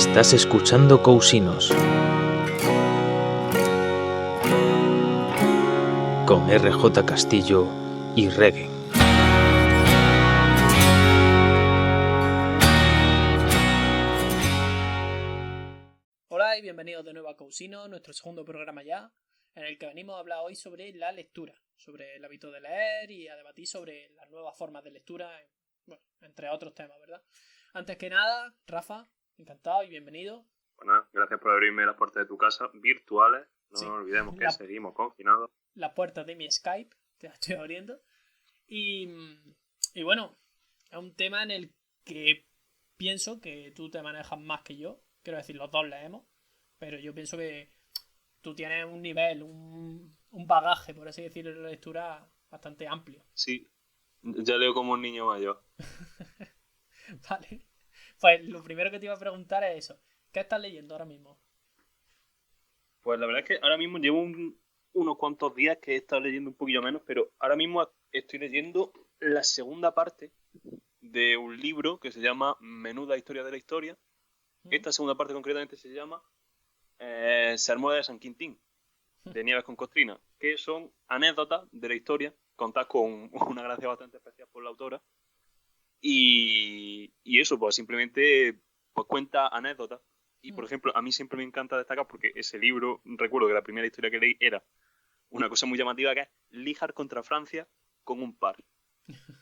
Estás escuchando Cousinos con RJ Castillo y Reggae. Hola y bienvenidos de nuevo a Cousinos, nuestro segundo programa ya, en el que venimos a hablar hoy sobre la lectura, sobre el hábito de leer y a debatir sobre las nuevas formas de lectura, bueno, entre otros temas, ¿verdad? Antes que nada, Rafa, encantado y bienvenido. Bueno, gracias por abrirme las puertas de tu casa virtuales. No Sí. nos olvidemos que seguimos confinados. Las puertas de mi Skype, te las estoy abriendo. Y bueno, es un tema en el que pienso que tú te manejas más que yo. Quiero decir, los dos leemos, pero yo pienso que tú tienes un nivel, un bagaje, por así decirlo, de la lectura bastante amplio. Sí, ya leo como un niño mayor. Vale. Pues lo primero que te iba a preguntar es eso. ¿Qué estás leyendo ahora mismo? Pues la verdad es que ahora mismo llevo unos cuantos días que he estado leyendo un poquillo menos, pero ahora mismo estoy leyendo la segunda parte de un libro que se llama Menuda Historia de la Historia. Esta segunda parte concretamente se llama Sermones de San Quintín, de Nieves con Costrina, que son anécdotas de la historia, contadas con una gracia bastante especial por la autora. Y eso, pues simplemente pues cuenta anécdotas. Y por ejemplo, a mí siempre me encanta destacar porque ese libro, recuerdo que la primera historia que leí era una cosa muy llamativa que es Líjar contra Francia con un par.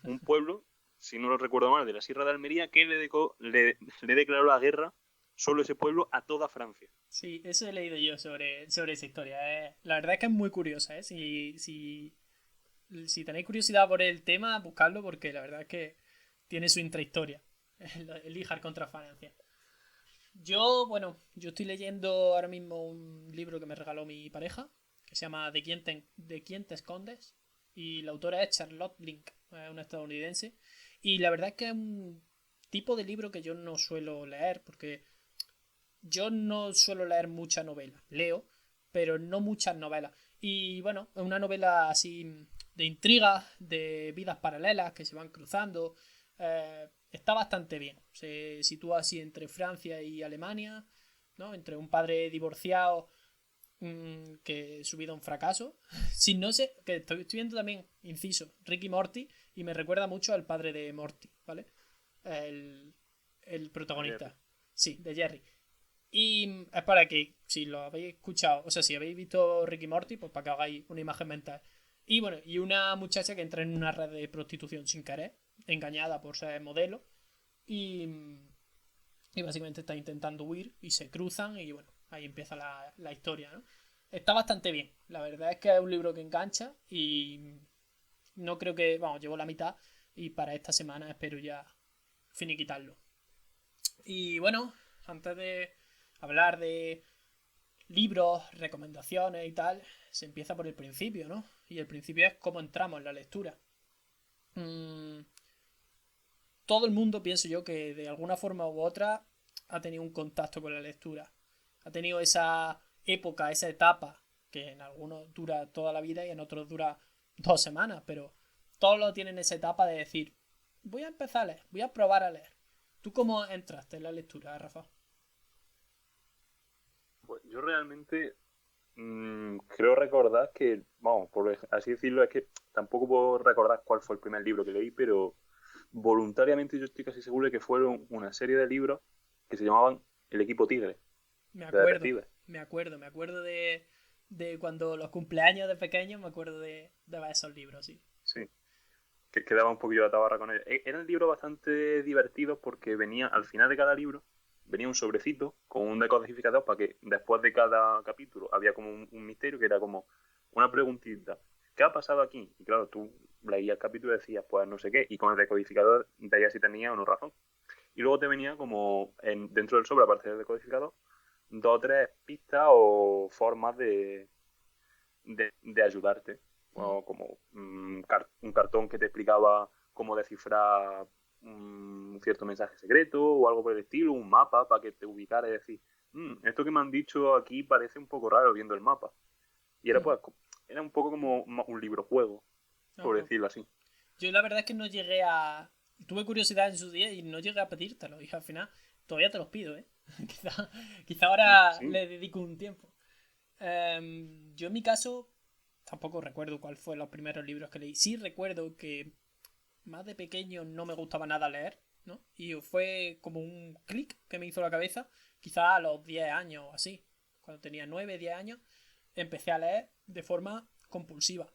Un pueblo, si no lo recuerdo mal, de la Sierra de Almería que le declaró la guerra, solo ese pueblo, a toda Francia. Sí, eso he leído yo sobre esa historia. La verdad es que es muy curiosa, ¿eh? Si tenéis curiosidad por el tema, buscadlo porque la verdad es que tiene su intrahistoria. El Líjar contra Francia. Yo estoy leyendo ahora mismo un libro que me regaló mi pareja, que se llama ¿De quién te escondes? Y la autora es Charlotte Blink, una estadounidense. Y la verdad es que es un tipo de libro que yo no suelo leer, porque yo no suelo leer mucha novela. Leo, pero no muchas novelas. Y bueno, es una novela así de intrigas, de vidas paralelas que se van cruzando. Está bastante bien. Se sitúa así entre Francia y Alemania, ¿no? Entre un padre divorciado que su vida es un fracaso. Si no sé, que estoy viendo también, inciso, Ricky Morty, y me recuerda mucho al padre de Morty, ¿vale? El protagonista. Jerry. Sí, de Jerry. Y es para que, si lo habéis escuchado, o sea, si habéis visto Ricky Morty, pues para que hagáis una imagen mental. Y bueno, y una muchacha que entra en una red de prostitución sin querer, engañada por ser modelo, y, y básicamente está intentando huir y se cruzan y bueno, ahí empieza la historia, ¿no? Está bastante bien, la verdad es que es un libro que engancha y no creo que, vamos, llevo la mitad y para esta semana espero ya finiquitarlo. Y bueno, antes de hablar de libros, recomendaciones y tal, se empieza por el principio, ¿no? Y el principio es cómo entramos en la lectura. Todo el mundo, pienso yo, que de alguna forma u otra ha tenido un contacto con la lectura. Ha tenido esa época, esa etapa, que en algunos dura toda la vida y en otros dura 2 semanas, pero todos lo tienen esa etapa de decir, voy a empezar a leer, voy a probar a leer. ¿Tú cómo entraste en la lectura, Rafa? Pues yo realmente creo recordar que, vamos, por así decirlo, es que tampoco puedo recordar cuál fue el primer libro que leí, pero voluntariamente yo estoy casi seguro de que fueron una serie de libros que se llamaban El Equipo Tigre, Me de acuerdo, detectives. me acuerdo de cuando los cumpleaños de pequeño, me acuerdo de ver esos libros, sí. Sí, que quedaba un poquillo de tabarra con ellos. Eran libros bastante divertidos porque venía, al final de cada libro, venía un sobrecito con un decodificador para que después de cada capítulo había como un misterio que era como una preguntita. ¿Qué ha pasado aquí? Y claro, tú leías el capítulo y decías, pues no sé qué, y con el decodificador veías si tenía o no razón. Y luego te venía como dentro del sobre, aparte del decodificador, dos o tres pistas o formas de ayudarte. O como un cartón que te explicaba cómo descifrar un cierto mensaje secreto o algo por el estilo, un mapa para que te ubicara y decir, esto que me han dicho aquí parece un poco raro viendo el mapa. Y era pues un poco como un libro juego, por Ajá. decirlo así. Yo la verdad es que no llegué a Tuve curiosidad en su día y no llegué a pedírtelo. Y al final todavía te los pido, ¿eh? quizá ahora Sí, le dedico un tiempo. Yo en mi caso tampoco recuerdo cuál fue los primeros libros que leí. Sí recuerdo que más de pequeño no me gustaba nada leer, ¿no? Y fue como un clic que me hizo la cabeza, quizá a los 10 años o así. Cuando tenía 9 10 años, empecé a leer de forma compulsiva.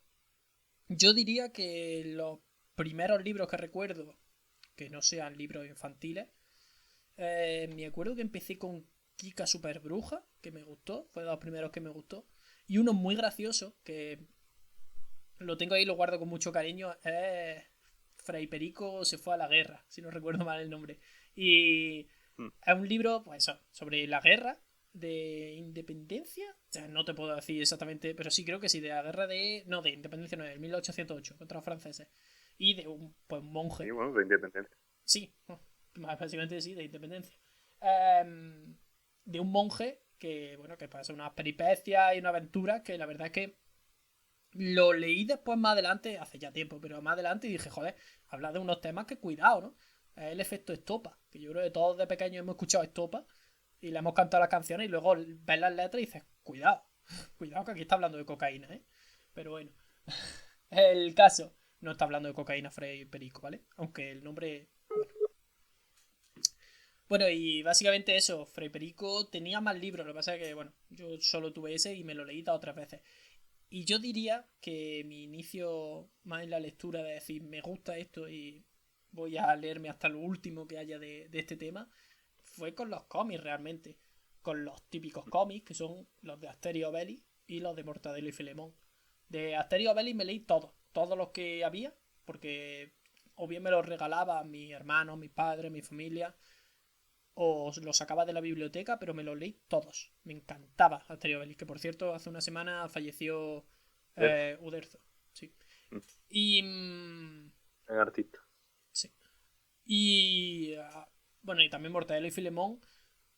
Yo diría que los primeros libros que recuerdo, que no sean libros infantiles, me acuerdo que empecé con Kika Super Bruja, que me gustó, fue de los primeros que me gustó. Y uno muy gracioso, que lo tengo ahí y lo guardo con mucho cariño, es Fray Perico se fue a la guerra, si no recuerdo mal el nombre. Y mm, es un libro, pues eso, sobre la guerra de independencia. O sea, no te puedo decir exactamente, pero sí creo que sí, de la guerra de... No, de independencia no, de 1808 contra los franceses. Y de un pues, monje. sí, bueno, de independencia. Sí, más básicamente sí, de independencia. Em, de un monje que, bueno, que pasa unas peripecias y una aventura que la verdad es que lo leí después más adelante, hace ya tiempo, pero más adelante y dije, joder, habla de unos temas que cuidado, ¿no? El efecto estopa, que yo creo que todos de pequeños hemos escuchado estopa y le hemos cantado las canciones y luego ves las letras y dices, cuidado, cuidado que aquí está hablando de cocaína, ¿eh? Pero bueno, el caso no está hablando de cocaína Frey Perico, ¿vale? Aunque el nombre, bueno. Bueno, y básicamente eso, Frey Perico tenía más libros, lo que pasa es que, bueno, yo solo tuve ese y me lo leí dos o tres veces. Y yo diría que mi inicio más en la lectura de decir me gusta esto y voy a leerme hasta lo último que haya de este tema fue con los cómics realmente. Con los típicos cómics que son los de Asterix y Obelix y los de Mortadelo y Filemón. De Asterix y Obelix me leí todos los que había, porque o bien me los regalaba mi hermano, mi padre, mi familia, o los sacaba de la biblioteca, pero me los leí todos. Me encantaba Asterix Obelix, que por cierto hace una semana falleció Eso, Uderzo. Sí. mm, Y... es artista. sí. Y... bueno, y también Mortadelo y Filemón,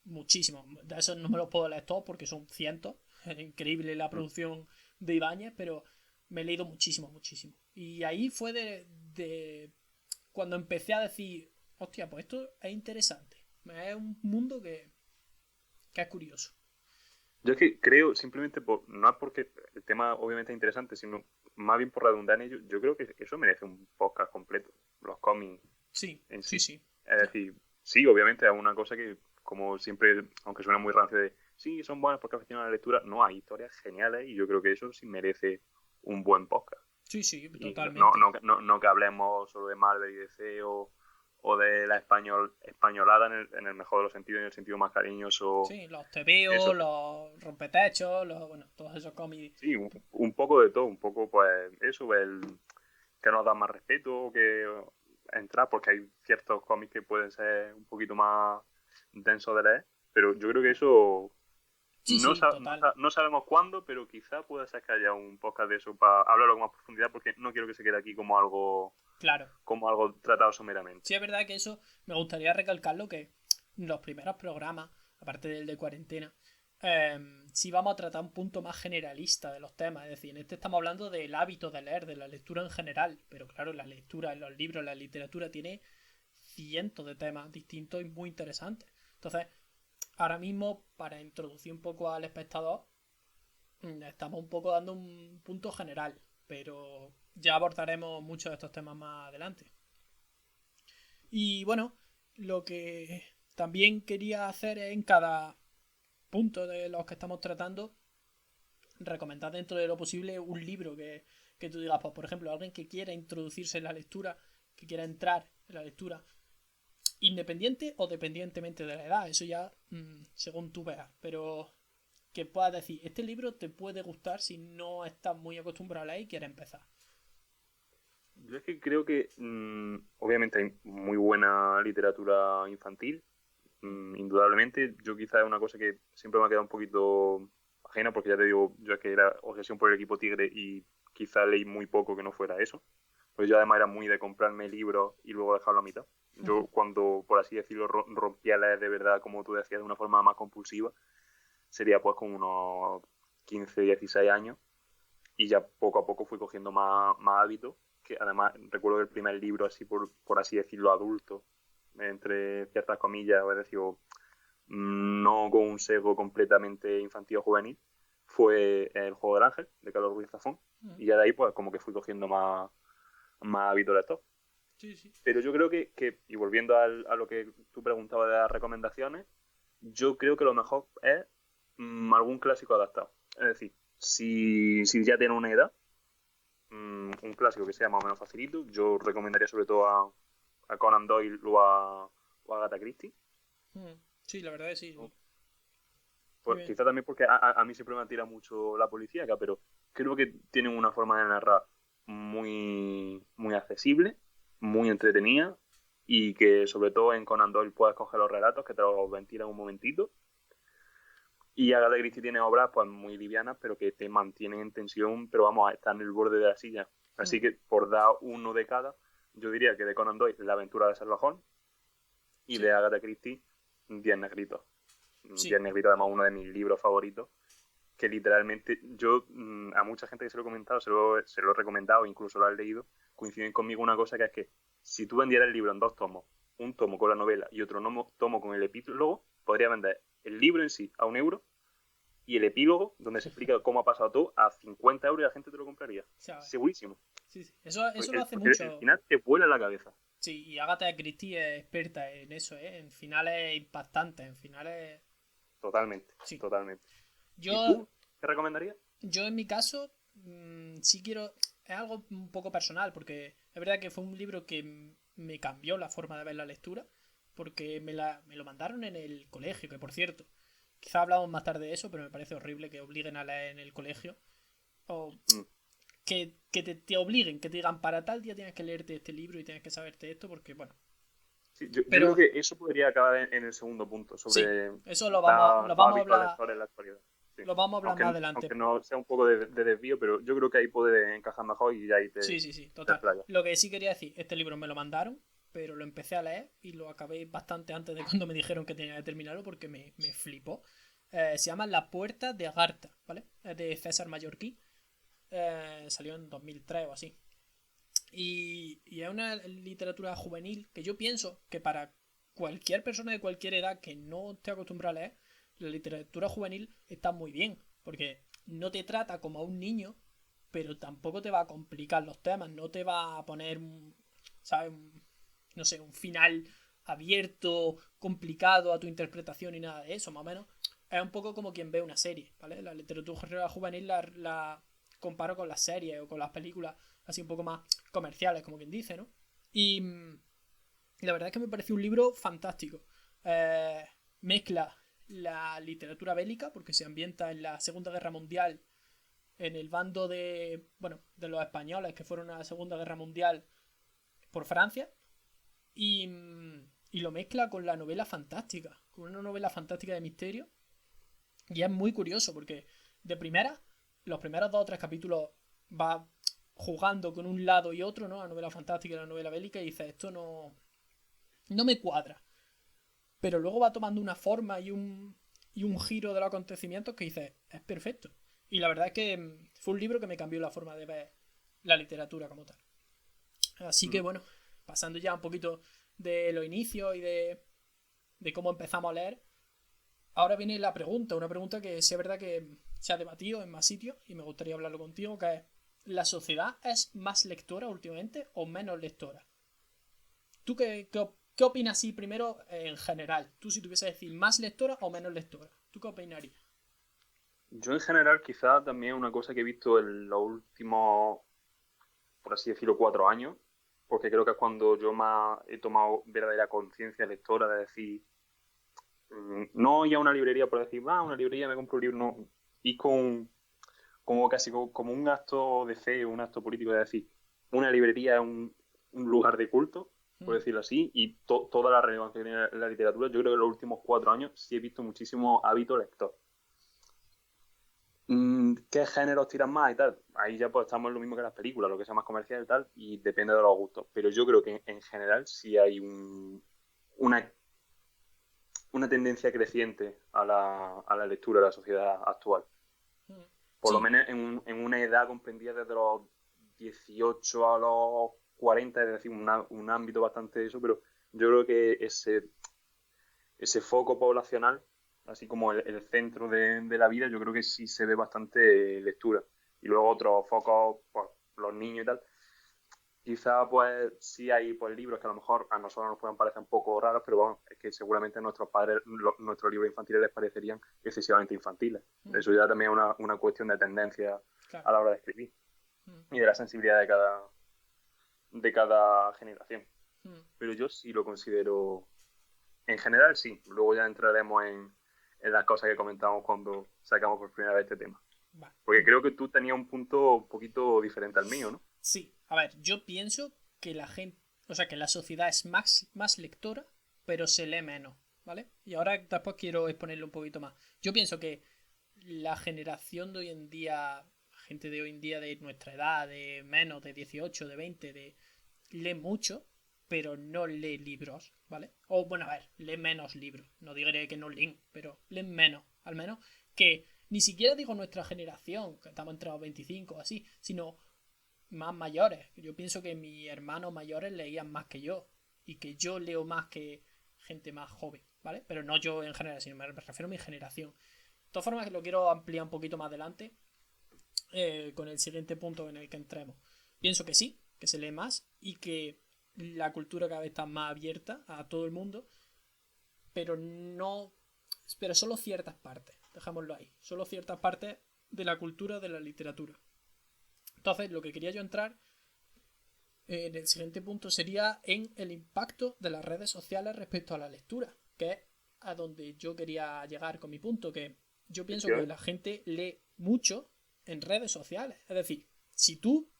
muchísimo. De esos no me los puedo leer todos porque son cientos. Es increíble la Mm. producción de Ibáñez, pero me he leído muchísimo, muchísimo. Y ahí fue de cuando empecé a decir, hostia, pues esto es interesante. Es un mundo que es curioso. Yo es que creo, simplemente, no es porque el tema obviamente es interesante, sino más bien por redundar en ello, yo creo que eso merece un podcast completo, los cómics Sí, en sí, sí. sí. Es decir, sí, obviamente es una cosa que, como siempre, aunque suena muy rancio de, sí, son buenas porque aficionan a la lectura, no, hay historias geniales y yo creo que eso sí merece un buen podcast. Sí, sí, Y totalmente. no que hablemos solo de Marvel y DC o de la españolada en el mejor de los sentidos, en el sentido más cariñoso. Sí, los tebeos, Eso, los rompetechos, bueno, todos esos cómics. sí, un poco de todo, un poco pues eso, el que nos da más respeto, que entrar, porque hay ciertos cómics que pueden ser un poquito más densos de leer, pero yo creo que eso Sí, sí, total. no sabemos cuándo, pero quizá pueda ser que haya un podcast de eso para hablarlo con más profundidad, porque no quiero que se quede aquí Claro. como algo tratado someramente. Sí, es verdad que eso me gustaría recalcarlo que los primeros programas, aparte del de cuarentena, sí vamos a tratar un punto más generalista de los temas. Es decir, en este estamos hablando del hábito de leer, de la lectura en general. Pero claro, la lectura, los libros, la literatura tiene cientos de temas distintos y muy interesantes. Entonces, ahora mismo, para introducir un poco al espectador, estamos un poco dando un punto general. Pero ya abordaremos muchos de estos temas más adelante. Y bueno, lo que también quería hacer es en cada punto de los que estamos tratando, recomendar dentro de lo posible un libro que tú digas, pues, por ejemplo, alguien que quiera introducirse en la lectura, que quiera entrar en la lectura, independiente o dependientemente de la edad, eso ya según tú veas, pero que puedas decir, este libro te puede gustar si no estás muy acostumbrado a leer y quieres empezar. Yo es que creo que obviamente hay muy buena literatura infantil, indudablemente. Yo quizá es una cosa que siempre me ha quedado un poquito ajena, porque ya te digo, yo es que era obsesión por el equipo Tigre y quizá leí muy poco que no fuera eso. Pues yo además era muy de comprarme libros y luego dejarlo a mitad. Yo cuando, por así decirlo, rompía a leer de verdad, como tú decías, de una forma más compulsiva, sería pues con unos 15 16 años y ya poco a poco fui cogiendo más hábito, que además recuerdo que el primer libro, así por así decirlo, adulto, entre ciertas comillas, es decir, no con un sesgo completamente infantil o juvenil, fue El juego del ángel, de Carlos Ruiz Zafón, y ya de ahí pues como que fui cogiendo más hábito lector. Sí, sí. Pero yo creo que y volviendo a lo que tú preguntabas de las recomendaciones, yo creo que lo mejor es algún clásico adaptado. Es decir, si ya tiene una edad, un clásico que sea más o menos facilito, yo recomendaría sobre todo a Conan Doyle o a Agatha Christie. Sí, la verdad es que sí. ¿No? Muy bien. Quizá también porque a mí siempre me atira mucho la policíaca, pero creo que tienen una forma de narrar muy, muy accesible, muy entretenida y que sobre todo en Conan Doyle puedes coger los relatos que te los ventilan un momentito. Y Agatha Christie tiene obras pues muy livianas, pero que te mantienen en tensión, pero vamos, a estar en el borde de la silla. Así que por dar uno de cada, yo diría que de Conan Doyle, La aventura de Sherlock Holmes, y Sí, de Agatha Christie, 10 negritos. sí. 10 negritos, además, uno de mis libros favoritos, que literalmente yo, a mucha gente que se lo he comentado, se lo he recomendado, incluso lo han leído, coinciden conmigo una cosa que es que si tú vendieras el libro en 2 tomos, un tomo con la novela y otro tomo con el epílogo, podría vender el libro en sí a 1 euro y el epílogo, donde se explica cómo ha pasado todo, a 50 euros y la gente te lo compraría. ¿Sabes? Segurísimo. Sí, sí. Eso lo hace Porque el mucho. final te vuela la cabeza. Sí, y Agatha Christie es experta en eso, ¿eh? En finales impactantes, en finales... Totalmente, Sí. totalmente. ¿Y Yo, tú qué recomendarías? yo en mi caso, sí quiero... Es algo un poco personal, porque es verdad que fue un libro que me cambió la forma de ver la lectura, porque me lo mandaron en el colegio, que por cierto, quizá hablamos más tarde de eso, pero me parece horrible que obliguen a leer en el colegio. O Mm. que te obliguen, que te digan, para tal día tienes que leerte este libro y tienes que saberte esto, porque bueno. Sí, yo creo Pero que eso podría acabar en el segundo punto, sí, sobre eso los hábitos lectores en la actualidad. Sí. lo vamos a hablar más Aunque adelante. no sea un poco de desvío, pero yo creo que ahí puede encajar mejor y ahí Sí, sí, sí, te total. explayas. Lo que sí quería decir, este libro me lo mandaron, pero lo empecé a leer y lo acabé bastante antes de cuando me dijeron que tenía que terminarlo porque me flipó. Se llama La puerta de Agartha, ¿vale? Es de César Mallorquí. Salió en 2003 o así. Y es una literatura juvenil que yo pienso que para cualquier persona de cualquier edad que no esté acostumbrada a leer, la literatura juvenil está muy bien, porque no te trata como a un niño, pero tampoco te va a complicar los temas, no te va a poner, ¿sabes? No sé, un final abierto, complicado a tu interpretación y nada de eso, más o menos. Es un poco como quien ve una serie, ¿vale? La literatura juvenil la comparo con las series o con las películas así un poco más comerciales, como quien dice, ¿no? Y la verdad es que me pareció un libro fantástico. Mezcla la literatura bélica, porque se ambienta en la Segunda Guerra Mundial, en el bando de, bueno, de los españoles que fueron a la Segunda Guerra Mundial por Francia, y, y lo mezcla con la novela fantástica, con una novela fantástica de misterio, y es muy curioso, porque de primera, los primeros 2 o 3 capítulos va jugando con un lado y otro, ¿no? La novela fantástica y la novela bélica, y dices, esto no me cuadra. Pero luego va tomando una forma y un giro de los acontecimientos que dices, es perfecto. Y la verdad es que fue un libro que me cambió la forma de ver la literatura como tal. Así que Mm. bueno, pasando ya un poquito de los inicios y de cómo empezamos a leer, ahora viene la pregunta, una pregunta que sí es verdad que se ha debatido en más sitios y me gustaría hablarlo contigo, que es, ¿la sociedad es más lectora últimamente o menos lectora? ¿Tú qué opinas así primero en general? Tú si tuviese que decir más lectora o menos lectora, ¿tú qué opinarías? Yo en general quizá también una cosa que he visto en los últimos, por así decirlo, 4 años, porque creo que es cuando yo más he tomado verdadera conciencia lectora de decir, no ir a una librería por decir, va, a una librería me compro un libro, no, y como casi como un acto de fe, un acto político, de decir, una librería es un lugar de culto, por Mm, decirlo así, y toda la relevancia que tiene la literatura, yo creo que en los últimos 4 años sí he visto muchísimo hábito lector. ¿Qué géneros tiran más y tal? Ahí ya pues estamos en lo mismo que las películas, lo que sea más comercial y tal, y depende de los gustos. Pero yo creo que en general sí hay una, una tendencia creciente a la lectura de la sociedad actual. mm. Por lo Sí, menos en una edad comprendida desde los 18 a los 40, es decir, un ámbito bastante eso, pero yo creo que ese foco poblacional, así como el centro de la vida, yo creo que sí se ve bastante lectura. Y luego otros focos, pues los niños y tal. Quizá pues sí hay pues libros que a lo mejor a nosotros nos puedan parecer un poco raros, pero bueno, es que seguramente a nuestros padres nuestros libros infantiles les parecerían excesivamente infantiles. Eso ya también es una cuestión de tendencia Claro. a la hora de escribir y de la sensibilidad de cada generación. Pero yo sí lo considero, en general sí. Luego ya entraremos en las cosas que comentamos cuando sacamos por primera vez este tema. Vale. Porque creo que tú tenías un punto un poquito diferente al mío, ¿no? Sí, a ver, yo pienso que la gente, o sea, que la sociedad es más lectora, pero se lee menos, ¿vale? Y ahora después quiero exponerlo un poquito más. Yo pienso que la generación de hoy en día, gente de hoy en día de nuestra edad, de menos de 18, de 20, lee mucho, pero no lee libros, ¿vale? O bueno, a ver, lee menos libros. No diré que no leen, pero leen menos, al menos, que ni siquiera digo nuestra generación, que estamos entre los 25 o así, sino más mayores. Yo pienso que mis hermanos mayores leían más que yo y que yo leo más que gente más joven, ¿vale? Pero no yo en general, sino me refiero a mi generación. De todas formas, lo quiero ampliar un poquito más adelante con el siguiente punto en el que entremos. Pienso que sí, que se lee más y que la cultura cada vez está más abierta a todo el mundo, pero no, pero solo ciertas partes, dejémoslo ahí, solo ciertas partes de la cultura de la literatura. Entonces, lo que quería yo entrar en el siguiente punto sería en el impacto de las redes sociales respecto a la lectura, que es a donde yo quería llegar con mi punto, que yo pienso que la gente lee mucho en redes sociales. Es decir, si tú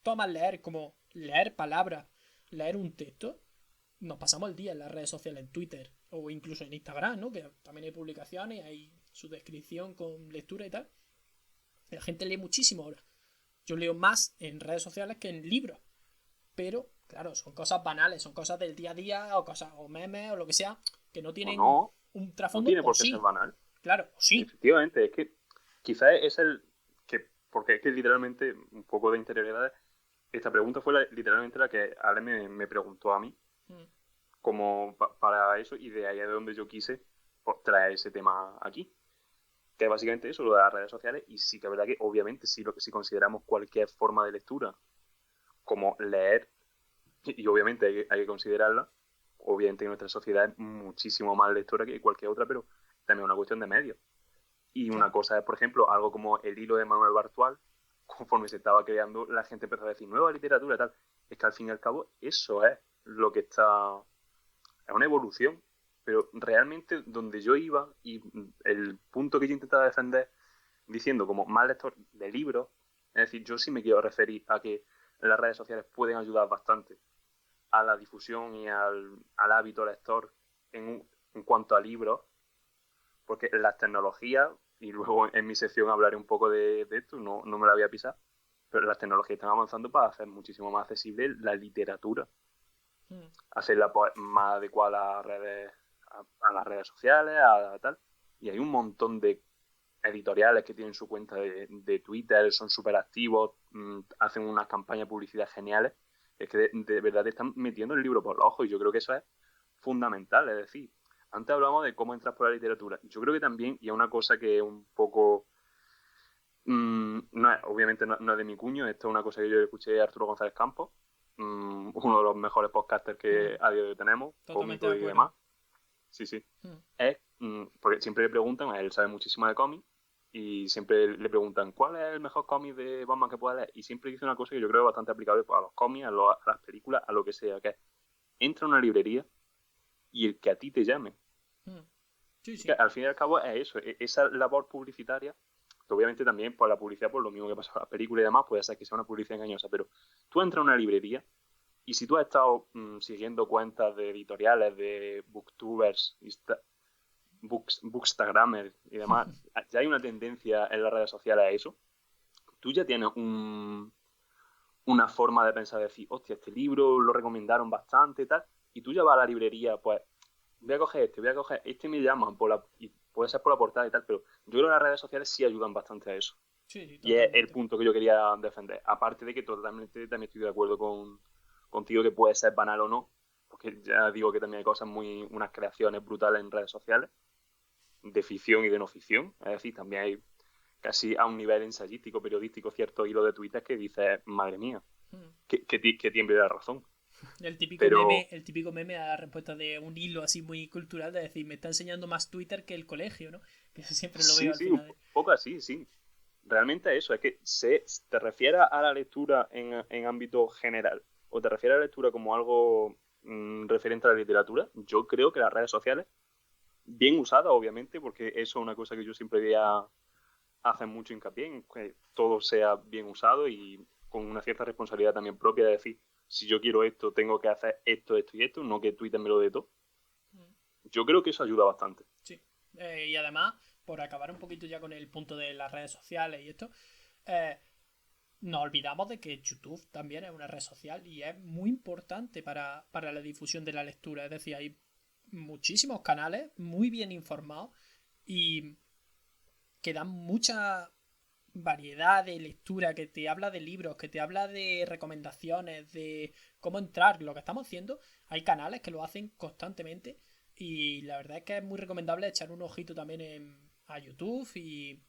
tomas leer como leer palabras, leer un texto, nos pasamos el día en las redes sociales, en Twitter o incluso en Instagram, ¿no? Que también hay publicaciones, hay su descripción con lectura y tal. La gente lee muchísimo ahora. Yo leo más en redes sociales que en libros. Pero, claro, son cosas banales, son cosas del día a día, o cosas, o memes, o lo que sea, que no tienen un No trasfondo, tiene o por qué ser sí. banal. Claro, o sí. Efectivamente, es que quizás es porque es que literalmente, un poco de interioridad, esta pregunta fue literalmente la que Ale me preguntó a mí, como para eso, y de ahí es donde yo quise pues, traer ese tema aquí. Que es básicamente eso, lo de las redes sociales, y sí que es verdad que obviamente si consideramos cualquier forma de lectura como leer, y obviamente hay que considerarla, obviamente nuestra sociedad es muchísimo más lectora que cualquier otra, pero también es una cuestión de medios. Y una cosa es, por ejemplo, algo como el hilo de Manuel Bartual, conforme se estaba creando, la gente empezó a decir nueva literatura y tal. Es que al fin y al cabo eso es lo que está... Es una evolución, pero realmente donde yo iba y el punto que yo intentaba defender diciendo como más lector de libros, es decir, yo sí me quiero referir a que las redes sociales pueden ayudar bastante a la difusión y al hábito lector en cuanto a libros, porque las tecnologías, y luego en mi sección hablaré un poco de esto, no me la voy a pisar, pero las tecnologías están avanzando para hacer muchísimo más accesible la literatura, hacerla pues, más adecuada a las redes sociales, a tal, y hay un montón de editoriales que tienen su cuenta de Twitter, son súper activos, hacen unas campañas de publicidad geniales, es que de verdad te están metiendo el libro por los ojos y yo creo que eso es fundamental, es decir, antes hablamos de cómo entras por la literatura, yo creo que también, y es una cosa que es un poco, obviamente no es de mi cuño, esto es una cosa que yo escuché a Arturo González Campos, uno de los mejores podcasters que a día de hoy tenemos, Totalmente cómico de y acuerdo. demás, sí, es, porque siempre le preguntan, él sabe muchísimo de cómics, y siempre le preguntan ¿cuál es el mejor cómic de Batman que pueda leer? Y siempre dice una cosa que yo creo bastante aplicable pues, a los cómics, a las películas, a lo que sea, que es entra a una librería y el que a ti te llame. Sí, Que sí. al fin y al cabo es eso, esa labor publicitaria, que obviamente también por la publicidad, por lo mismo que pasa con las películas y demás, puede ser que sea una publicidad engañosa, pero tú entras a una librería y si tú has estado siguiendo cuentas de editoriales, de booktubers, bookstagrammers y demás, ya hay una tendencia en las redes sociales a eso. Tú ya tienes una forma de pensar, de decir, hostia, este libro lo recomendaron bastante y tal, y tú ya vas a la librería, pues, voy a coger este me llaman, y puede ser por la portada y tal, pero yo creo que las redes sociales sí ayudan bastante a eso. Sí, sí, Y es el totalmente. punto que yo quería defender. Aparte de que totalmente también estoy de acuerdo contigo que puede ser banal o no, porque ya digo que también hay cosas unas creaciones brutales en redes sociales, de ficción y de no ficción. Es decir, también hay casi a un nivel ensayístico, periodístico, cierto hilo de Twitter que dices, madre mía, Mm. que tiemble la razón. Meme, Pero el típico meme a la respuesta de un hilo así muy cultural de decir, me está enseñando más Twitter que el colegio, ¿no? Que eso siempre lo veo sí, al sí, un final. poco así, sí. Realmente eso, es que te refieres a la lectura en ámbito general o te refieres a la lectura como algo referente a la literatura. Yo creo que las redes sociales, bien usadas obviamente, porque eso es una cosa que yo siempre voy a hacer mucho hincapié en que todo sea bien usado y con una cierta responsabilidad también propia de decir, si yo quiero esto, tengo que hacer esto, esto y esto, no que Twitter me lo dé todo. Mm. Yo creo que eso ayuda bastante. Sí. Y además, por acabar un poquito ya con el punto de las redes sociales y esto, eh, nos olvidamos de que YouTube también es una red social y es muy importante para la difusión de la lectura. Es decir, hay muchísimos canales muy bien informados y que dan mucha variedad de lectura, que te habla de libros, que te habla de recomendaciones, de cómo entrar, lo que estamos haciendo. Hay canales que lo hacen constantemente y la verdad es que es muy recomendable echar un ojito también a YouTube y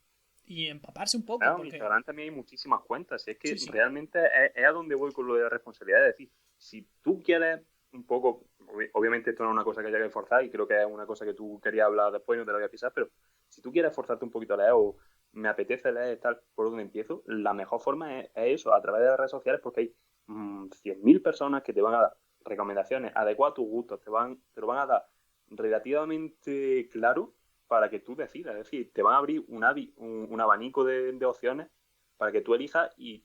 empaparse un poco, Claro, en porque Instagram también hay muchísimas cuentas. Y es que sí, sí, realmente es a donde voy con lo de la responsabilidad. Es decir, si tú quieres un poco, obviamente esto no es una cosa que haya que forzar y creo que es una cosa que tú querías hablar después y no te la voy a pisar, pero si tú quieres forzarte un poquito a leer o me apetece leer tal por donde empiezo, la mejor forma es eso, a través de las redes sociales, porque hay 100.000 personas que te van a dar recomendaciones adecuadas a tus gustos, te lo van a dar relativamente claro para que tú decidas. Es decir, te van a abrir un abanico de opciones para que tú elijas y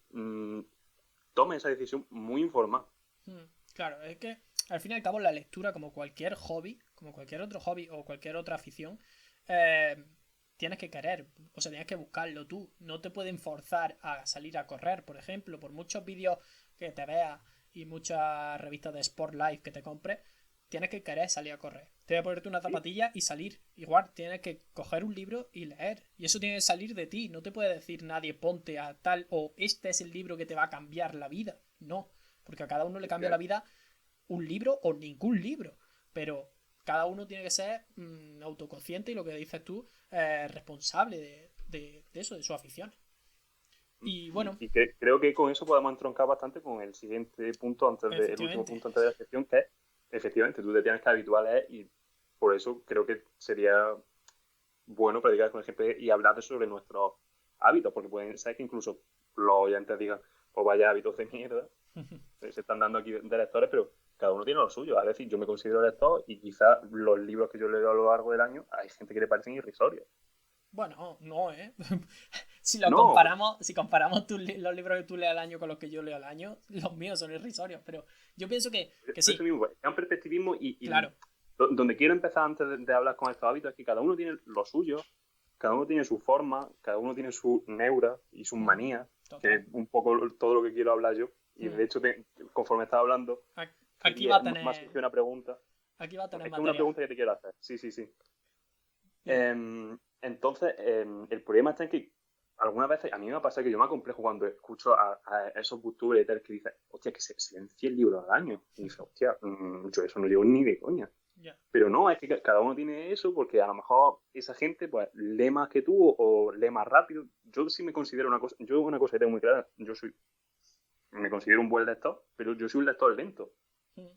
tomes esa decisión muy informada. mm, claro, es que al fin y al cabo la lectura, como cualquier hobby, como cualquier otro hobby o cualquier otra afición, eh, tienes que querer, o sea, tienes que buscarlo tú. No te pueden forzar a salir a correr, por ejemplo, por muchos vídeos que te veas y muchas revistas de Sport Life que te compres, tienes que querer salir a correr. Tienes que ponerte una Sí, zapatilla y salir. Igual, tienes que coger un libro y leer. Y eso tiene que salir de ti. No te puede decir nadie ponte a tal o este es el libro que te va a cambiar la vida. No, porque a cada uno le cambia la vida un libro o ningún libro. Pero cada uno tiene que ser autoconsciente y lo que dices tú, responsable de eso, de su afición. Y bueno, creo que con eso podemos entroncar bastante con el siguiente punto, el último efectivamente. punto antes de la sección, que es, efectivamente, tú te tienes que habituar a leer y por eso creo que sería bueno predicar con ejemplo y hablar sobre nuestros hábitos, porque pueden ser que incluso los oyentes digan, pues vaya hábitos de mierda, se están dando aquí de lectores, pero cada uno tiene lo suyo. Es decir, yo me considero lector y quizás los libros que yo leo a lo largo del año hay gente que le parecen irrisorios. Bueno, no, ¿eh? No, Si comparamos los libros que tú lees al año con los que yo leo al año, los míos son irrisorios, pero yo pienso que por eso sí, mismo, es un perspectivismo claro. donde quiero empezar antes de hablar con estos hábitos es que cada uno tiene lo suyo, cada uno tiene su forma, cada uno tiene su neura y sus Mm, manías, que total. es un poco todo lo que quiero hablar yo. Y Mm. de hecho, conforme estaba hablando, Aquí va a me ha tener, surgido una pregunta. aquí va a tener Es que es una material. pregunta que te quiero hacer. Sí, sí, sí. Dime. Entonces, el problema está en que algunas veces a mí me pasa que yo me acomplejo cuando escucho a esos booktubers y tal que dicen, hostia, que se leen 100 libros al año. Y dices, hostia, yo eso no llevo ni de coña. Ya. Pero no, es que cada uno tiene eso porque a lo mejor esa gente pues lee más que tú o lee más rápido. Yo sí me considero una cosa, yo una cosa que tengo muy clara, me considero un buen lector, pero yo soy un lector lento. Mm.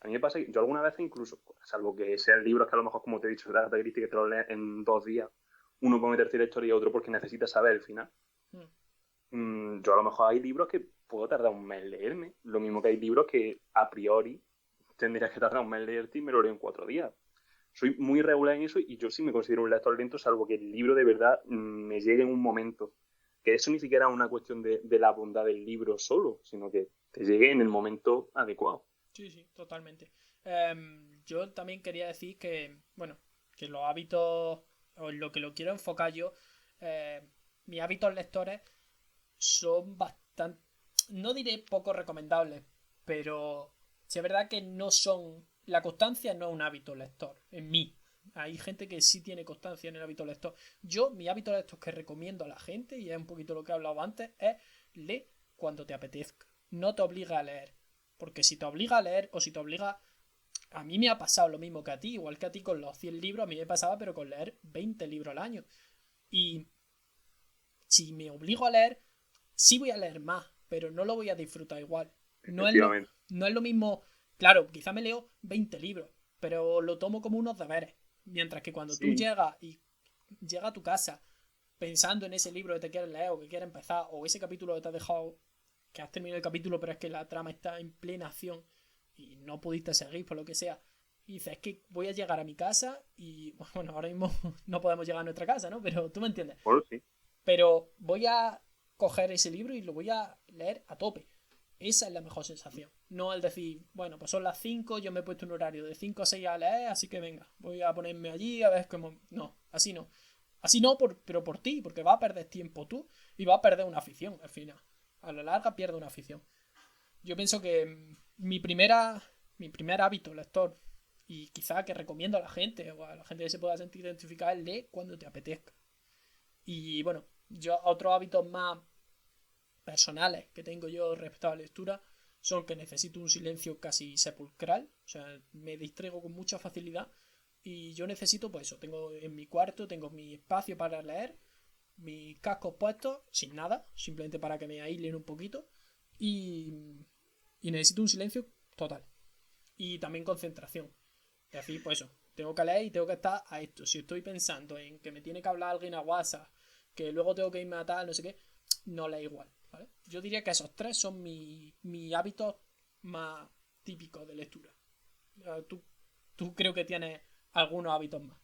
A mí me pasa que yo alguna vez incluso, salvo que sean libros que a lo mejor, como te he dicho, de Agatha Christie, que te los lees en 2 días, uno puede meterte la historia y otro porque necesita saber el final. Mm. Yo a lo mejor hay libros que puedo tardar un mes en leerme, lo mismo que hay libros que a priori tendrías que tardar un mes en leerte y me lo leo en 4 días. Soy muy regular en eso y yo sí me considero un lector lento, salvo que el libro de verdad me llegue en un momento. Que eso ni siquiera es una cuestión de la bondad del libro solo, sino que te llegue en el momento adecuado. Sí, sí, totalmente. Yo también quería decir que, bueno, que los hábitos, o en lo que lo quiero enfocar yo, eh, mis hábitos lectores son bastante, no diré poco recomendables, pero sí es verdad que no son, la constancia no es un hábito lector, en mí. Hay gente que sí tiene constancia en el hábito lector. Mi hábito lector que recomiendo a la gente, y es un poquito lo que he hablado antes, es lee cuando te apetezca. No te obliga a leer. Porque si te obliga a leer, o si te obliga... A mí me ha pasado lo mismo que a ti, igual que a ti con los 100 libros, a mí me pasaba, pero con leer 20 libros al año. Y si me obligo a leer, sí voy a leer más, pero no lo voy a disfrutar igual. No es lo, Efectivamente. no es lo mismo. Claro, quizá me leo 20 libros, pero lo tomo como unos deberes. Mientras que cuando tú Sí, llegas a tu casa pensando en ese libro que te quieres leer o que quieres empezar, o ese capítulo que te has dejado, que has terminado el capítulo, pero es que la trama está en plena acción y no pudiste seguir por lo que sea. Y dices, es que voy a llegar a mi casa y, bueno, ahora mismo no podemos llegar a nuestra casa, ¿no? Pero tú me entiendes. bueno, sí. Pero voy a coger ese libro y lo voy a leer a tope. Esa es la mejor sensación. No el decir, bueno, pues son las 5, yo me he puesto un horario de 5 a 6 a leer, así que venga, voy a ponerme allí a ver cómo... No, así no. Así no, pero por ti, porque va a perder tiempo tú y va a perder una afición al final. A la larga pierde una afición. Yo pienso que mi primer hábito lector, y quizá que recomiendo a la gente, o a la gente que se pueda sentir identificada, es lee cuando te apetezca. Y bueno, yo otros hábitos más personales que tengo yo respecto a la lectura son que necesito un silencio casi sepulcral, o sea, me distraigo con mucha facilidad y yo necesito, pues eso, tengo en mi cuarto, tengo mi espacio para leer, mis cascos puestos, sin nada, simplemente para que me aíslen un poquito y necesito un silencio total y también concentración. Es decir, pues eso, tengo que leer y tengo que estar a esto. Si estoy pensando en que me tiene que hablar alguien a WhatsApp, que luego tengo que irme a tal, no sé qué, no le igual, ¿vale? Yo diría que esos tres son mi hábitos más típicos de lectura. Tú creo que tienes algunos hábitos más.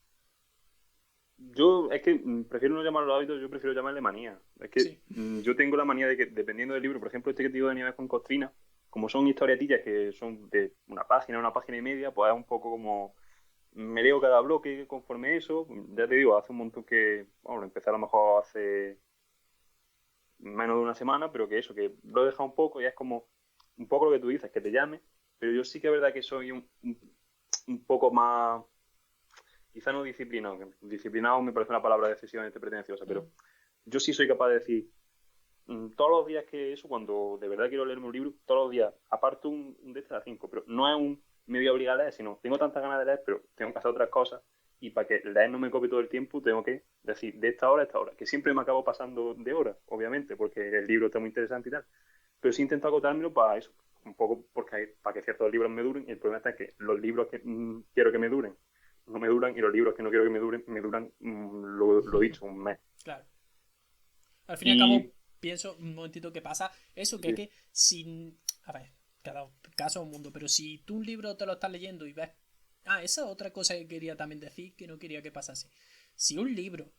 Yo es que prefiero no llamarlo hábitos, yo prefiero llamarle manía. Es que Sí. yo tengo la manía de que, dependiendo del libro, por ejemplo, este que te digo de Nieves con Costrina, como son historietillas que son de una página y media, pues es un poco como me leo cada bloque conforme eso. Ya te digo, hace un montón que, bueno, lo empecé a lo mejor hace menos de una semana, pero que eso, que lo he dejado un poco y es como un poco lo que tú dices, que te llame, pero yo sí que es verdad que soy un poco más, quizá no disciplinado, que disciplinado me parece una palabra excesivamente pretenciosa, Mm, pero yo sí soy capaz de decir, todos los días que eso, cuando de verdad quiero leerme un libro, todos los días, aparto un de estas 5, pero no es un me voy a obligar a leer, sino tengo tantas ganas de leer, pero tengo que hacer otras cosas, y para que leer no me copie todo el tiempo, tengo que decir de esta hora a esta hora, que siempre me acabo pasando de hora, obviamente, porque el libro está muy interesante y tal, pero sí intento acotármelo para eso, un poco para que ciertos libros me duren, y el problema está que los libros que quiero que me duren, no me duran, y los libros que no quiero que me duran, lo dicho, un mes. claro. Al fin y al cabo, Y pienso un momentito que pasa eso, que es sí, que sin... A ver, cada caso es un mundo, pero si tú un libro te lo estás leyendo y ves... Ah, esa es otra cosa que quería también decir, que no quería que pasase. Si un libro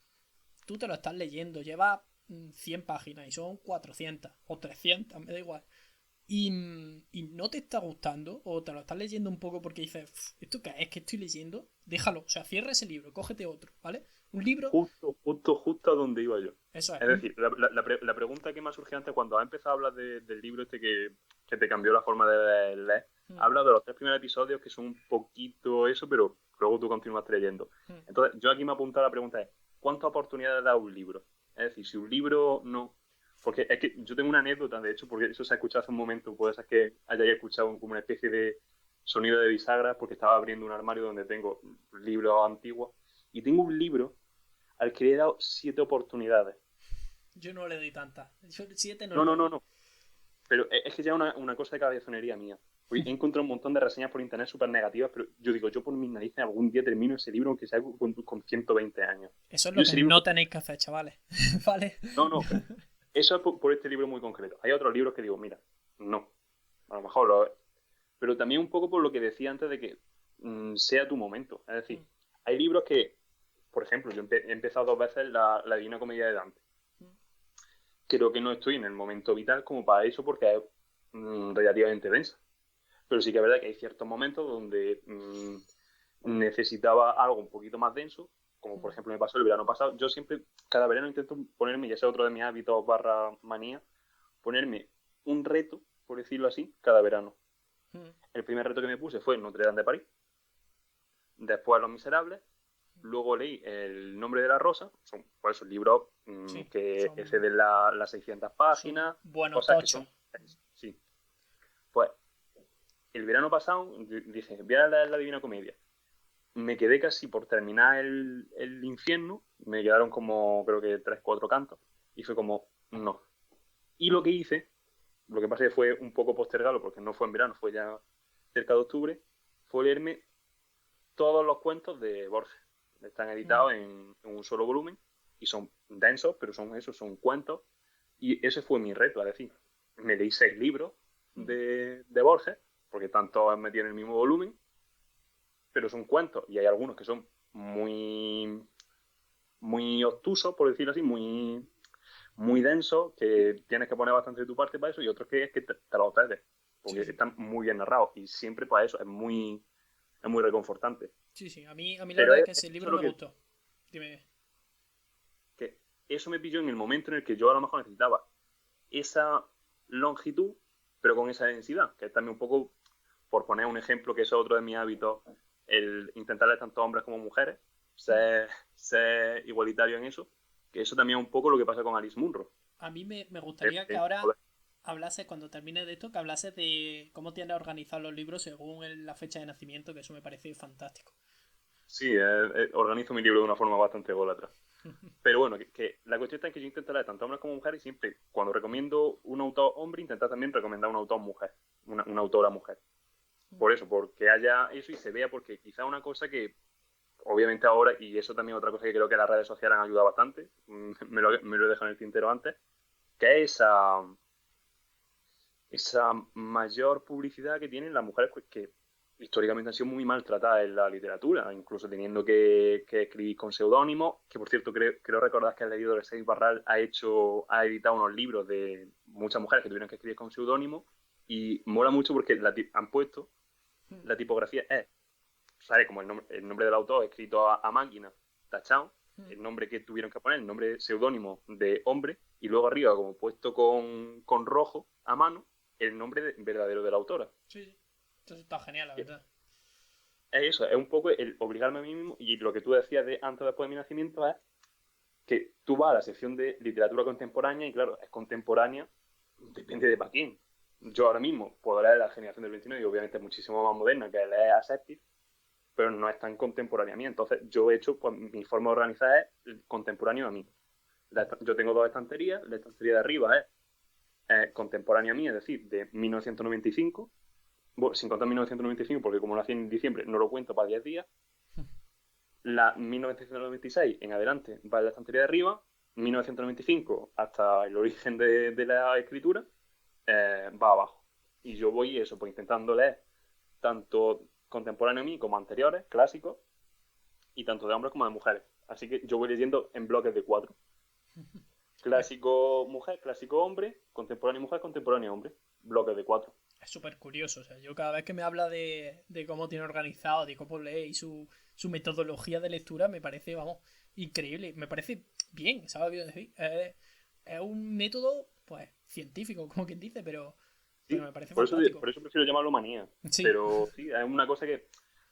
tú te lo estás leyendo, lleva 100 páginas y son 400 o 300, me da igual, y no te está gustando o te lo estás leyendo un poco porque dices, ¿esto qué es que estoy leyendo? Déjalo, o sea, cierra ese libro, cógete otro, ¿vale? Un libro, justo a donde iba yo. eso es, Es decir, la pregunta que me ha surgido antes cuando has empezado a hablar del libro este que te cambió la forma de leer, mm, habla de los 3 primeros episodios que son un poquito eso, pero luego tú continúas leyendo. mm, Entonces, yo aquí me he apuntado a la pregunta es, ¿cuántas oportunidades da un libro? Es decir, si un libro no... Porque es que yo tengo una anécdota, de hecho, porque eso se ha escuchado hace un momento, puede ser que hayáis escuchado como una especie de sonido de bisagra, porque estaba abriendo un armario donde tengo libros antiguos, y tengo un libro al que le he dado 7 oportunidades. yo no le doy tantas, yo 7 no No, le no, doy. no, no. Pero es que ya es una cosa de cabezonería mía. He encontrado un montón de reseñas por internet súper negativas, pero yo digo, yo por mis narices algún día termino ese libro, aunque sea con 120 años. Eso es Yo lo que ese libro... no tenéis que hacer, chavales, ¿vale? No, no, eso es por este libro muy concreto. Hay otros libros que digo, mira, no, a lo mejor lo... Pero también un poco por lo que decía antes de que sea tu momento. Es decir, hay libros que, por ejemplo, yo he empezado 2 veces la Divina Comedia de Dante. Creo que no estoy en el momento vital como para eso porque es relativamente densa. Pero sí que es verdad que hay ciertos momentos donde necesitaba algo un poquito más denso, como por ejemplo me pasó el verano pasado. Yo siempre, cada verano intento ponerme, ya sea otro de mis hábitos barra manía, ponerme un reto, por decirlo así, cada verano. El primer reto que me puse fue Notre Dame de París, después Los Miserables, Luego leí El nombre de la rosa, son pues, esos libros Sí, que son, exceden las 600 páginas, son buenos cosas que tochos. son... Sí. Pues el verano pasado dije, voy a leer la Divina Comedia. Me quedé casi por terminar el infierno, me quedaron como, creo que 3 4 cantos, y fue como, no. Y lo que hice, lo que pasa es que fue un poco postergado, porque no fue en verano, fue ya cerca de octubre, fue leerme todos los cuentos de Borges. Están Mm, editados en un solo volumen, y son densos, pero son esos, son cuentos, y ese fue mi reto, es decir, me leí 6 libros mm. de Borges, porque están todos metidos en el mismo volumen, pero son cuentos, y hay algunos que son muy obtusos, por decirlo así, muy densos, que tienes que poner bastante de tu parte para eso, y otros que es que te los cedes, porque Sí, sí. están muy bien narrados, y siempre para eso es muy reconfortante. Sí, sí. A mí la Pero verdad es que ese eso libro lo me gustó. Dime. que eso me pilló en el momento en el que yo a lo mejor necesitaba esa longitud, pero con esa densidad, que es también un poco, por poner un ejemplo, que eso es otro de mis hábitos, el intentar leer tanto hombres como mujeres, ser igualitario en eso, que eso también es un poco lo que pasa con Alice Munro. A mí me gustaría que ahora hablase, cuando termine de esto, que hablase de cómo tiene organizado los libros según la fecha de nacimiento, que eso me parece fantástico. Sí, organizo mi libro de una forma bastante ególatra. Pero bueno, que la cuestión está en que yo intento leer tanto hombres como mujeres y siempre, cuando recomiendo un autor hombre, intento también recomendar un autor mujer, una autora mujer. Por eso, porque haya eso y se vea, porque quizá una cosa que, obviamente ahora, y eso también es otra cosa que creo que las redes sociales han ayudado bastante, me lo he dejado en el tintero antes, que es esa mayor publicidad que tienen las mujeres que históricamente han sido muy maltratadas en la literatura, incluso teniendo que escribir con seudónimos, que por cierto creo recordar que el editor Seix Barral ha editado unos libros de muchas mujeres que tuvieron que escribir con seudónimos, y mola mucho porque han puesto, la tipografía es, sale como el nombre del autor escrito a máquina, tachado, el nombre que tuvieron que poner, el nombre seudónimo de hombre, y luego arriba, como puesto con rojo a mano, el nombre verdadero de la autora. Sí, sí. Entonces está genial, la Es verdad. eso, es un poco el obligarme a mí mismo, y lo que tú decías de antes o después de mi nacimiento es que tú vas a la sección de literatura contemporánea y claro, es contemporánea, depende de para quién. Yo ahora mismo puedo leer La generación del 29 y obviamente es muchísimo más moderna que leer a Shakespeare, pero no es tan contemporánea a mí. Entonces yo he hecho, pues mi forma de organizar es contemporáneo a mí. Yo tengo 2 estanterías, la estantería de arriba es contemporánea a mí, es decir, de 1995, bueno, sin contar 1995, porque como nací en diciembre, no lo cuento para 10 días. La 1996 en adelante va en la estantería de arriba, 1995 hasta el origen de la escritura va abajo. Y yo voy eso, pues intentando leer tanto contemporáneo a mí como anteriores, clásicos, y tanto de hombres como de mujeres. Así que yo voy leyendo en bloques de 4. Es Clásico mujer, clásico hombre, contemporáneo mujer, contemporáneo hombre. Bloques de 4. es súper curioso. O sea, yo cada vez que me habla de cómo tiene organizado, de cómo lee y su metodología de lectura, me parece, vamos, increíble. Me parece bien, ¿sabes? Decir, es un método, pues, científico, como quien dice, pero Sí, me parece por eso, fantástico. por eso prefiero llamarlo manía. Sí, Pero sí, es una cosa que...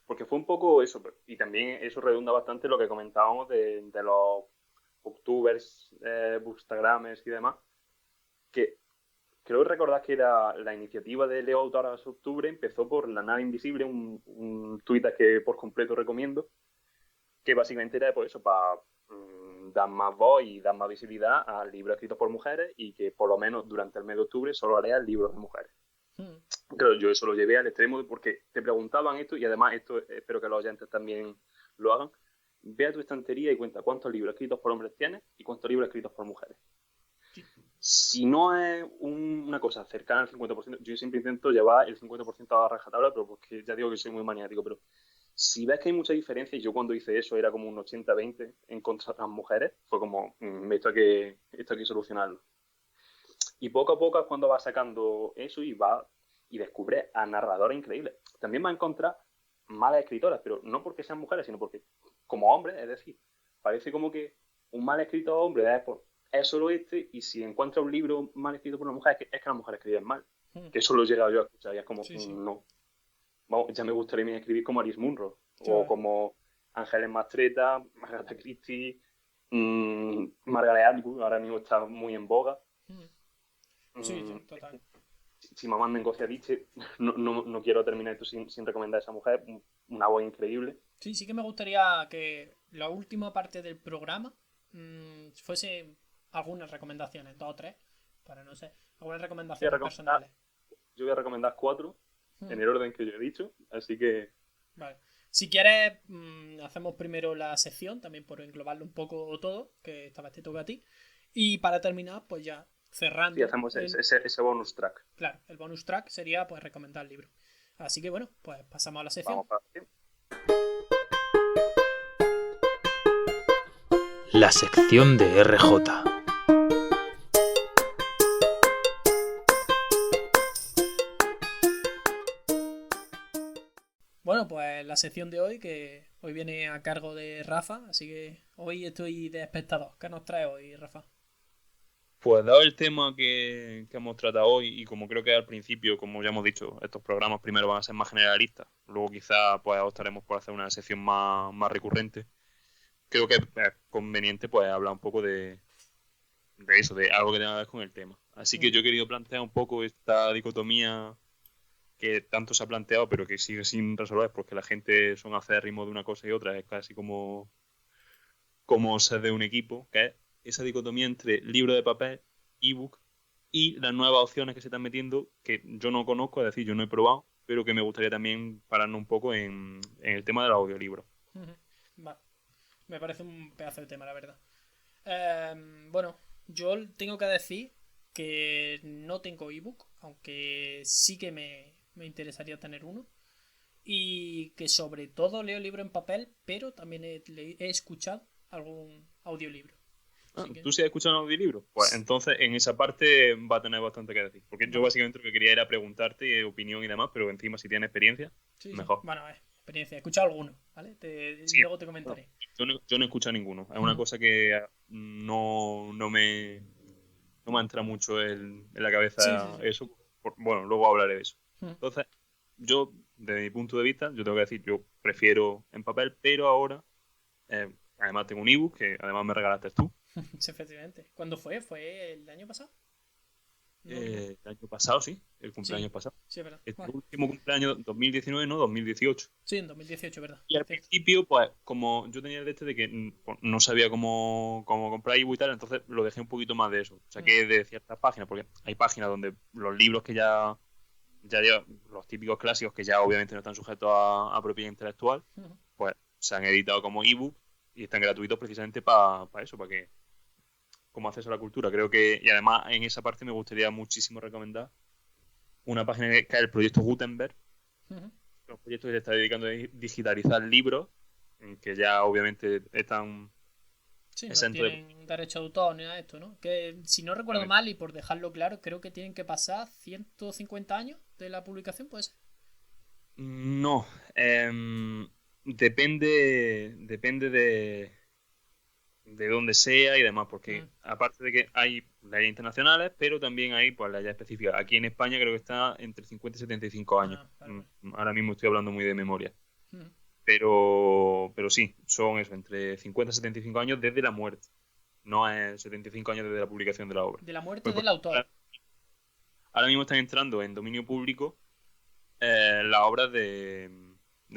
Porque fue un poco eso, y también eso redunda bastante en lo que comentábamos de los booktubers, bookstagramers y demás, que creo recordar que la iniciativa de Leo Autoras Octubre empezó por La Nave Invisible, un Twitter que por completo recomiendo, que básicamente era por eso, para dar más voz y dar más visibilidad a libros escritos por mujeres y que por lo menos durante el mes de octubre solo lean libros de mujeres. Claro, yo eso lo llevé al extremo porque te preguntaban esto y además esto espero que los oyentes también lo hagan. Ve a tu estantería y cuenta cuántos libros escritos por hombres tienes y cuántos libros escritos por mujeres. sí. Si no es una cosa cercana al 50%, yo siempre intento llevar el 50% a rajatabla, pero porque ya digo que soy muy maniático, pero si ves que hay mucha diferencia, y yo cuando hice eso era como un 80-20 en contra de las mujeres, fue como, esto hay que solucionarlo. Y poco a poco es cuando vas sacando eso y descubres a narradores increíbles. También va a encontrar malas escritoras, pero no porque sean mujeres, sino porque como hombres, es decir, parece como que un mal escritor hombre es solo este, y si encuentra un libro mal escrito por una mujer, es que las mujeres escriben mal. Que eso lo he llegado yo a escuchar y es como, Sí, sí. no, vamos, ya me gustaría escribir como Alice Munro, o Yo, como Ángeles Mastreta, Agatha Christie, Margaret Atwood, ahora mismo está muy en boga. Sí, total. Chimamanda Ngozi Adichie, no quiero terminar esto sin recomendar a esa mujer, una voz increíble. Sí, sí que me gustaría que la última parte del programa fuese algunas recomendaciones, 2 o 3, para no sé, algunas recomendaciones personales. Yo voy a recomendar 4 en el orden que yo he dicho, así que... Vale. Si quieres, hacemos primero la sección, también por englobarlo un poco todo, que esta vez te toca a ti. Y para terminar, pues ya cerrando. Sí, hacemos ese bonus track. Claro, el bonus track sería pues recomendar el libro. Así que bueno, pues pasamos a la sección. Vamos para la sección. La sección de RJ. Bueno, pues la sección de hoy, que hoy viene a cargo de Rafa, así que hoy estoy de espectador. ¿Qué nos trae hoy, Rafa? Pues dado el tema que hemos tratado hoy, y como creo que al principio, como ya hemos dicho, estos programas primero van a ser más generalistas, luego quizá pues optaremos por hacer una sección más recurrente, creo que es conveniente pues hablar un poco de eso, de algo que tenga que ver con el tema. Así que yo he querido plantear un poco esta dicotomía que tanto se ha planteado, pero que sigue sin resolver, porque la gente son acérrimos de una cosa y otra, es casi como ser de un equipo, que es esa dicotomía entre libro de papel, ebook, y las nuevas opciones que se están metiendo, que yo no conozco, es decir, yo no he probado, pero que me gustaría también pararnos un poco en el tema del audiolibro. Vale. Me parece un pedazo de tema, la verdad. Bueno, yo tengo que decir que no tengo ebook, aunque sí que me interesaría tener uno. Y que sobre todo leo libro en papel, pero también he escuchado algún audiolibro. ¿Tú sí has escuchado un audiolibro? Pues entonces en esa parte va a tener bastante que decir. Porque yo básicamente lo que quería era preguntarte opinión y demás, pero encima si tienes experiencia, mejor. Bueno, experiencia. He escuchado alguno, ¿vale? Luego te comentaré. Bueno, yo no he escuchado ninguno. Es una cosa que no me entra mucho en la cabeza eso. Bueno, luego hablaré de eso. Entonces, yo, desde mi punto de vista, yo tengo que decir, yo prefiero en papel, pero ahora, además tengo un ebook que además me regalaste tú. Sí, efectivamente. ¿Cuándo fue? ¿Fue el año pasado? El año pasado, sí. El cumpleaños pasado. Sí, es verdad. El último cumpleaños 2019, no, 2018. Sí, en 2018, ¿verdad? Y al principio, pues, como yo tenía el de que no sabía cómo comprar ebook y tal, entonces lo dejé un poquito más de eso. O sea, que de ciertas páginas, porque hay páginas donde los libros que ya llevan, los típicos clásicos que ya obviamente no están sujetos a propiedad intelectual, pues se han editado como ebook y están gratuitos precisamente para eso, para que como acceso a la cultura. Creo que, y además en esa parte me gustaría muchísimo recomendar una página que es el proyecto Gutenberg, un proyecto que se está dedicando a digitalizar libros, que ya obviamente están no tienen derecho de autor ni nada de esto, ¿no? Que si no recuerdo mal, y por dejarlo claro, creo que tienen que pasar 150 años de la publicación, ¿puede ser? No, depende de dónde sea y demás, porque aparte de que hay leyes internacionales, pero también hay pues leyes específicas. Aquí en España creo que está entre 50 y 75 años. Vale. Ahora mismo estoy hablando muy de memoria. Pero sí, son eso, entre 50 y 75 años desde la muerte. No es 75 años desde la publicación de la obra. De la muerte del autor. Ahora mismo están entrando en dominio público las obras de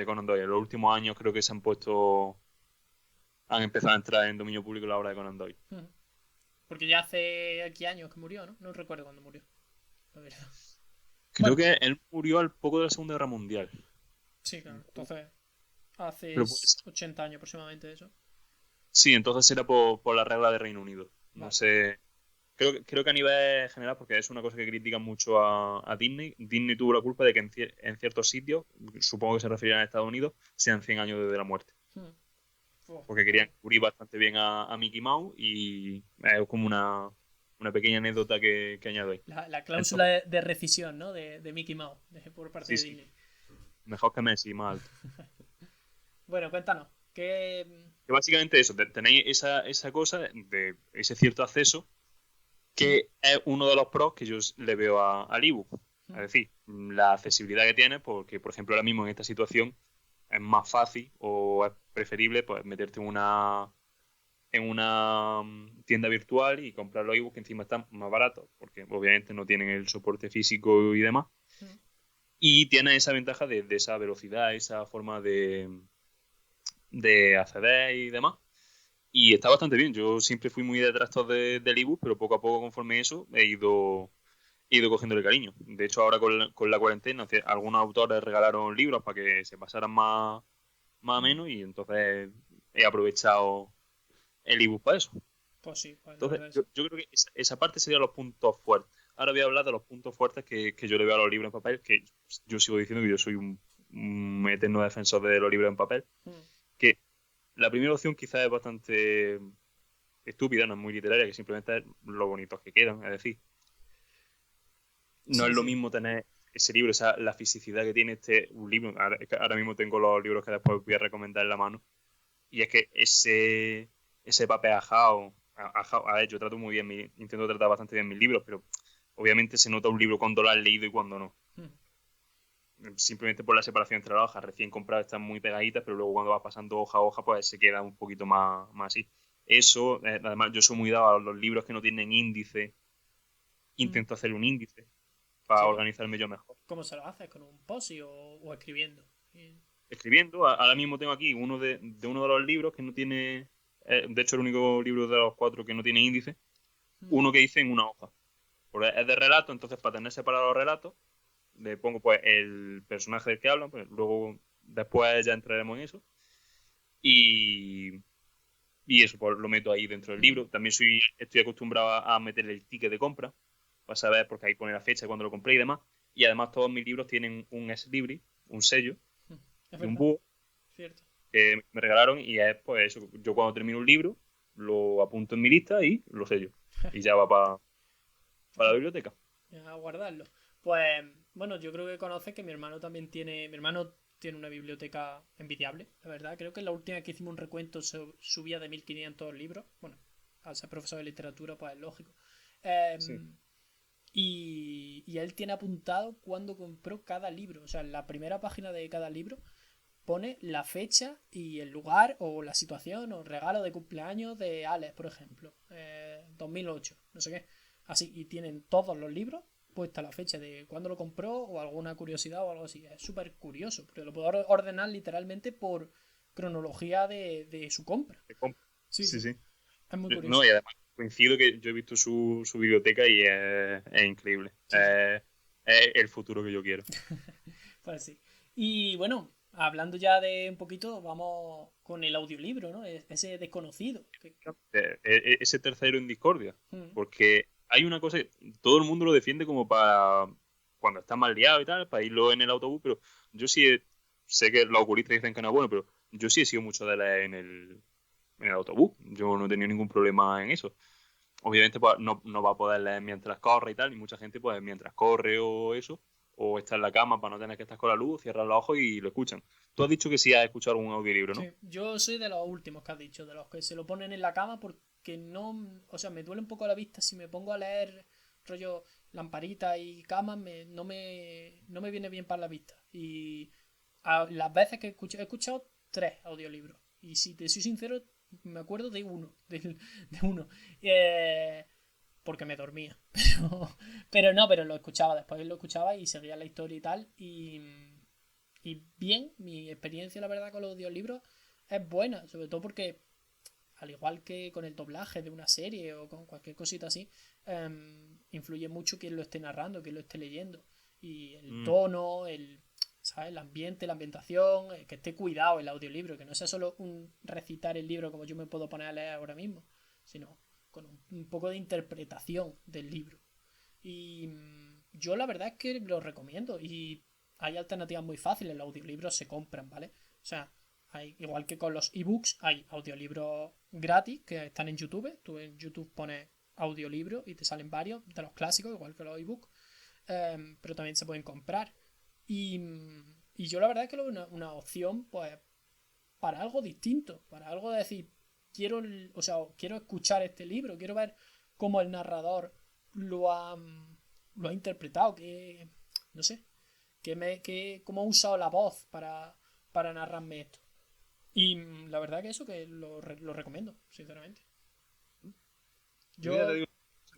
Conan Doyle. En los últimos años creo que han empezado a entrar en dominio público la obra de Conan Doyle. Porque ya hace aquí años que murió, ¿no? No recuerdo cuándo murió. La verdad. Creo que él murió al poco de la Segunda Guerra Mundial. Sí, claro. Entonces, hace 80 años aproximadamente de eso. Sí, entonces era por la regla de Reino Unido. No sé. Creo que a nivel general, porque es una cosa que critican mucho a Disney. Disney tuvo la culpa de que en ciertos sitios, supongo que se referían a Estados Unidos, sean 100 años desde la muerte. Porque querían cubrir bastante bien a Mickey Mouse y es como una pequeña anécdota que añado ahí. La cláusula de rescisión, ¿no? De Mickey Mouse por parte de Disney. Mejor que Messi, más alto. Bueno, cuéntanos. Que básicamente eso, tenéis esa cosa de ese cierto acceso que es uno de los pros que yo le veo al ebook. Es decir, la accesibilidad que tiene, porque por ejemplo ahora mismo en esta situación es más fácil o o es preferible pues meterte en una tienda virtual y comprar los ebooks que encima están más baratos, porque obviamente no tienen el soporte físico y demás. Y tiene esa ventaja de esa velocidad, esa forma de acceder y demás. Y está bastante bien. Yo siempre fui muy detractor del ebook, pero poco a poco, conforme eso, he ido cogiéndole cariño. De hecho, ahora con la cuarentena, algunos autores regalaron libros para que se pasaran más o menos, y entonces he aprovechado el ebook para eso. Pues sí, pues la Entonces, verdad es. yo creo que esa parte serían los puntos fuertes. Ahora voy a hablar de los puntos fuertes que yo le veo a los libros en papel, que yo sigo diciendo que yo soy un eterno defensor de los libros en papel. Que la primera opción quizás es bastante estúpida, no es muy literaria, que simplemente es lo bonitos que quedan. Es decir, no Sí, es lo sí. mismo tener ese libro, la fisicidad que tiene un libro. Ahora mismo tengo los libros que después voy a recomendar en la mano. Y es que ese papel ajado, a ver, yo trato muy bien, intento tratar bastante bien mis libros, pero obviamente se nota un libro cuando lo has leído y cuando no. Simplemente por la separación entre las hojas, recién compradas están muy pegaditas, pero luego cuando vas pasando hoja a hoja, pues se queda un poquito más así. Eso, además, yo soy muy dado a los libros que no tienen índice, intento hacer un índice para Sí. organizarme yo mejor. ¿Cómo se lo haces? ¿Con un post o escribiendo? Escribiendo, ahora mismo tengo aquí uno de uno de los libros que no tiene, de hecho el único libro de los 4 que no tiene índice, uno que hice en una hoja. Porque es de relato, entonces para tener separados los relatos, le pongo pues el personaje del que hablan, pues luego después ya entraremos en eso. Y, y eso, pues lo meto ahí dentro del libro. También estoy acostumbrado a meterle el ticket de compra, para saber, porque ahí pone la fecha cuando lo compré y demás. Y además todos mis libros tienen un ex-libris, un sello, Es de un verdad, búho, cierto. que me regalaron, y es pues eso, yo cuando termino un libro lo apunto en mi lista y lo sello. Y ya va para la biblioteca. A guardarlo. Pues, bueno, yo creo que conoces que mi hermano también tiene. Mi hermano tiene una biblioteca envidiable, la verdad. Creo que la última que hicimos un recuento subía de 1500 libros. Bueno, al ser profesor de literatura, pues es lógico. Sí. Y él tiene apuntado cuándo compró cada libro. O sea, en la primera página de cada libro pone la fecha y el lugar o la situación o regalo de cumpleaños de Alex, por ejemplo. 2008, no sé qué. Así, y tienen todos los libros puesta la fecha de cuándo lo compró o alguna curiosidad o algo así. Es súper curioso, porque lo puedo ordenar literalmente por cronología de su compra. Sí, Sí, sí. sí. Es muy No, curioso. y además coincido que yo he visto su biblioteca y es increíble. Sí, sí. Es el futuro que yo quiero. Pues sí. Y bueno, hablando ya de un poquito, vamos con el audiolibro, ¿no? Ese desconocido. Ese tercero en discordia. Mm, Porque hay una cosa que todo el mundo lo defiende como para cuando está mal liado y tal, para irlo en el autobús, pero yo sí sé que los oculistas dicen que no es bueno, pero yo sí he sido mucho de leer en el autobús. Yo no he tenido ningún problema en eso. Obviamente pues, no va a poder leer mientras corre y tal, y mucha gente pues mientras corre o eso, o está en la cama para no tener que estar con la luz, cierran los ojos y lo escuchan. Tú has dicho que sí has escuchado algún audiolibro, ¿no? sí, yo soy de los últimos que has dicho, de los que se lo ponen en la cama porque no. O sea, me duele un poco la vista si me pongo a leer rollo lamparita y cama, no me viene bien para la vista. Y las veces que he escuchado 3 audiolibros. Y si te soy sincero, me acuerdo de uno. De uno. Eh, porque me dormía. Pero lo escuchaba, después lo escuchaba y seguía la historia y tal. Y bien, mi experiencia, la verdad, con los audiolibros es buena, sobre todo porque, al igual que con el doblaje de una serie o con cualquier cosita así, influye mucho quién lo esté narrando, quién lo esté leyendo. Y el Mm. tono, ¿sabes? El ambiente, la ambientación, que esté cuidado el audiolibro, que no sea solo un recitar el libro como yo me puedo poner a leer ahora mismo, sino con un poco de interpretación del libro. Y yo la verdad es que lo recomiendo. Y hay alternativas muy fáciles. Los audiolibros se compran, ¿vale? O sea, igual que con los ebooks, hay audiolibros gratis que están en YouTube. Tú en YouTube pones audiolibro y te salen varios de los clásicos, igual que los ebooks. Pero también se pueden comprar. Y yo la verdad es que lo veo una opción, pues, para algo distinto. Para algo de decir, quiero escuchar este libro, quiero ver cómo el narrador lo ha interpretado, no sé, cómo ha usado la voz para narrarme esto. Y la verdad que eso que lo recomiendo, sinceramente. Yo ya te digo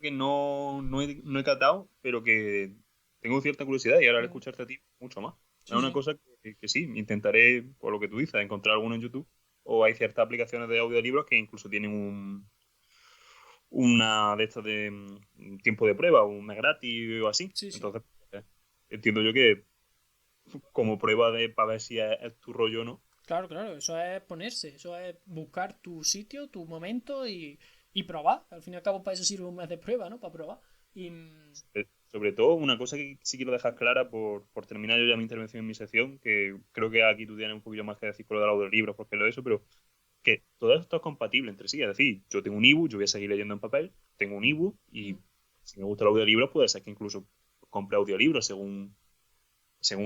que no he catado, pero que tengo cierta curiosidad y ahora al escucharte a ti, mucho más. Sí, Es una sí. cosa que sí, intentaré, por lo que tú dices, encontrar alguno en YouTube. O hay ciertas aplicaciones de audiolibros que incluso tienen una de estas de tiempo de prueba, un mes gratis o así. Sí, sí. Entonces, entiendo yo que como prueba de para ver si es tu rollo o no. Claro, claro, eso es ponerse, eso es buscar tu sitio, tu momento y probar. Al fin y al cabo, para eso sirve un mes de prueba, ¿no? Para probar. Y Sobre todo, una cosa que sí quiero dejar clara por terminar yo ya mi intervención en mi sección, que creo que aquí tú tienes un poquillo más que decir con lo del audiolibro, porque lo de eso, pero que todo esto es compatible entre sí. Es decir, yo tengo un ebook, yo voy a seguir leyendo en papel, tengo un ebook y si me gusta el audiolibro, puede ser que incluso compre audiolibros según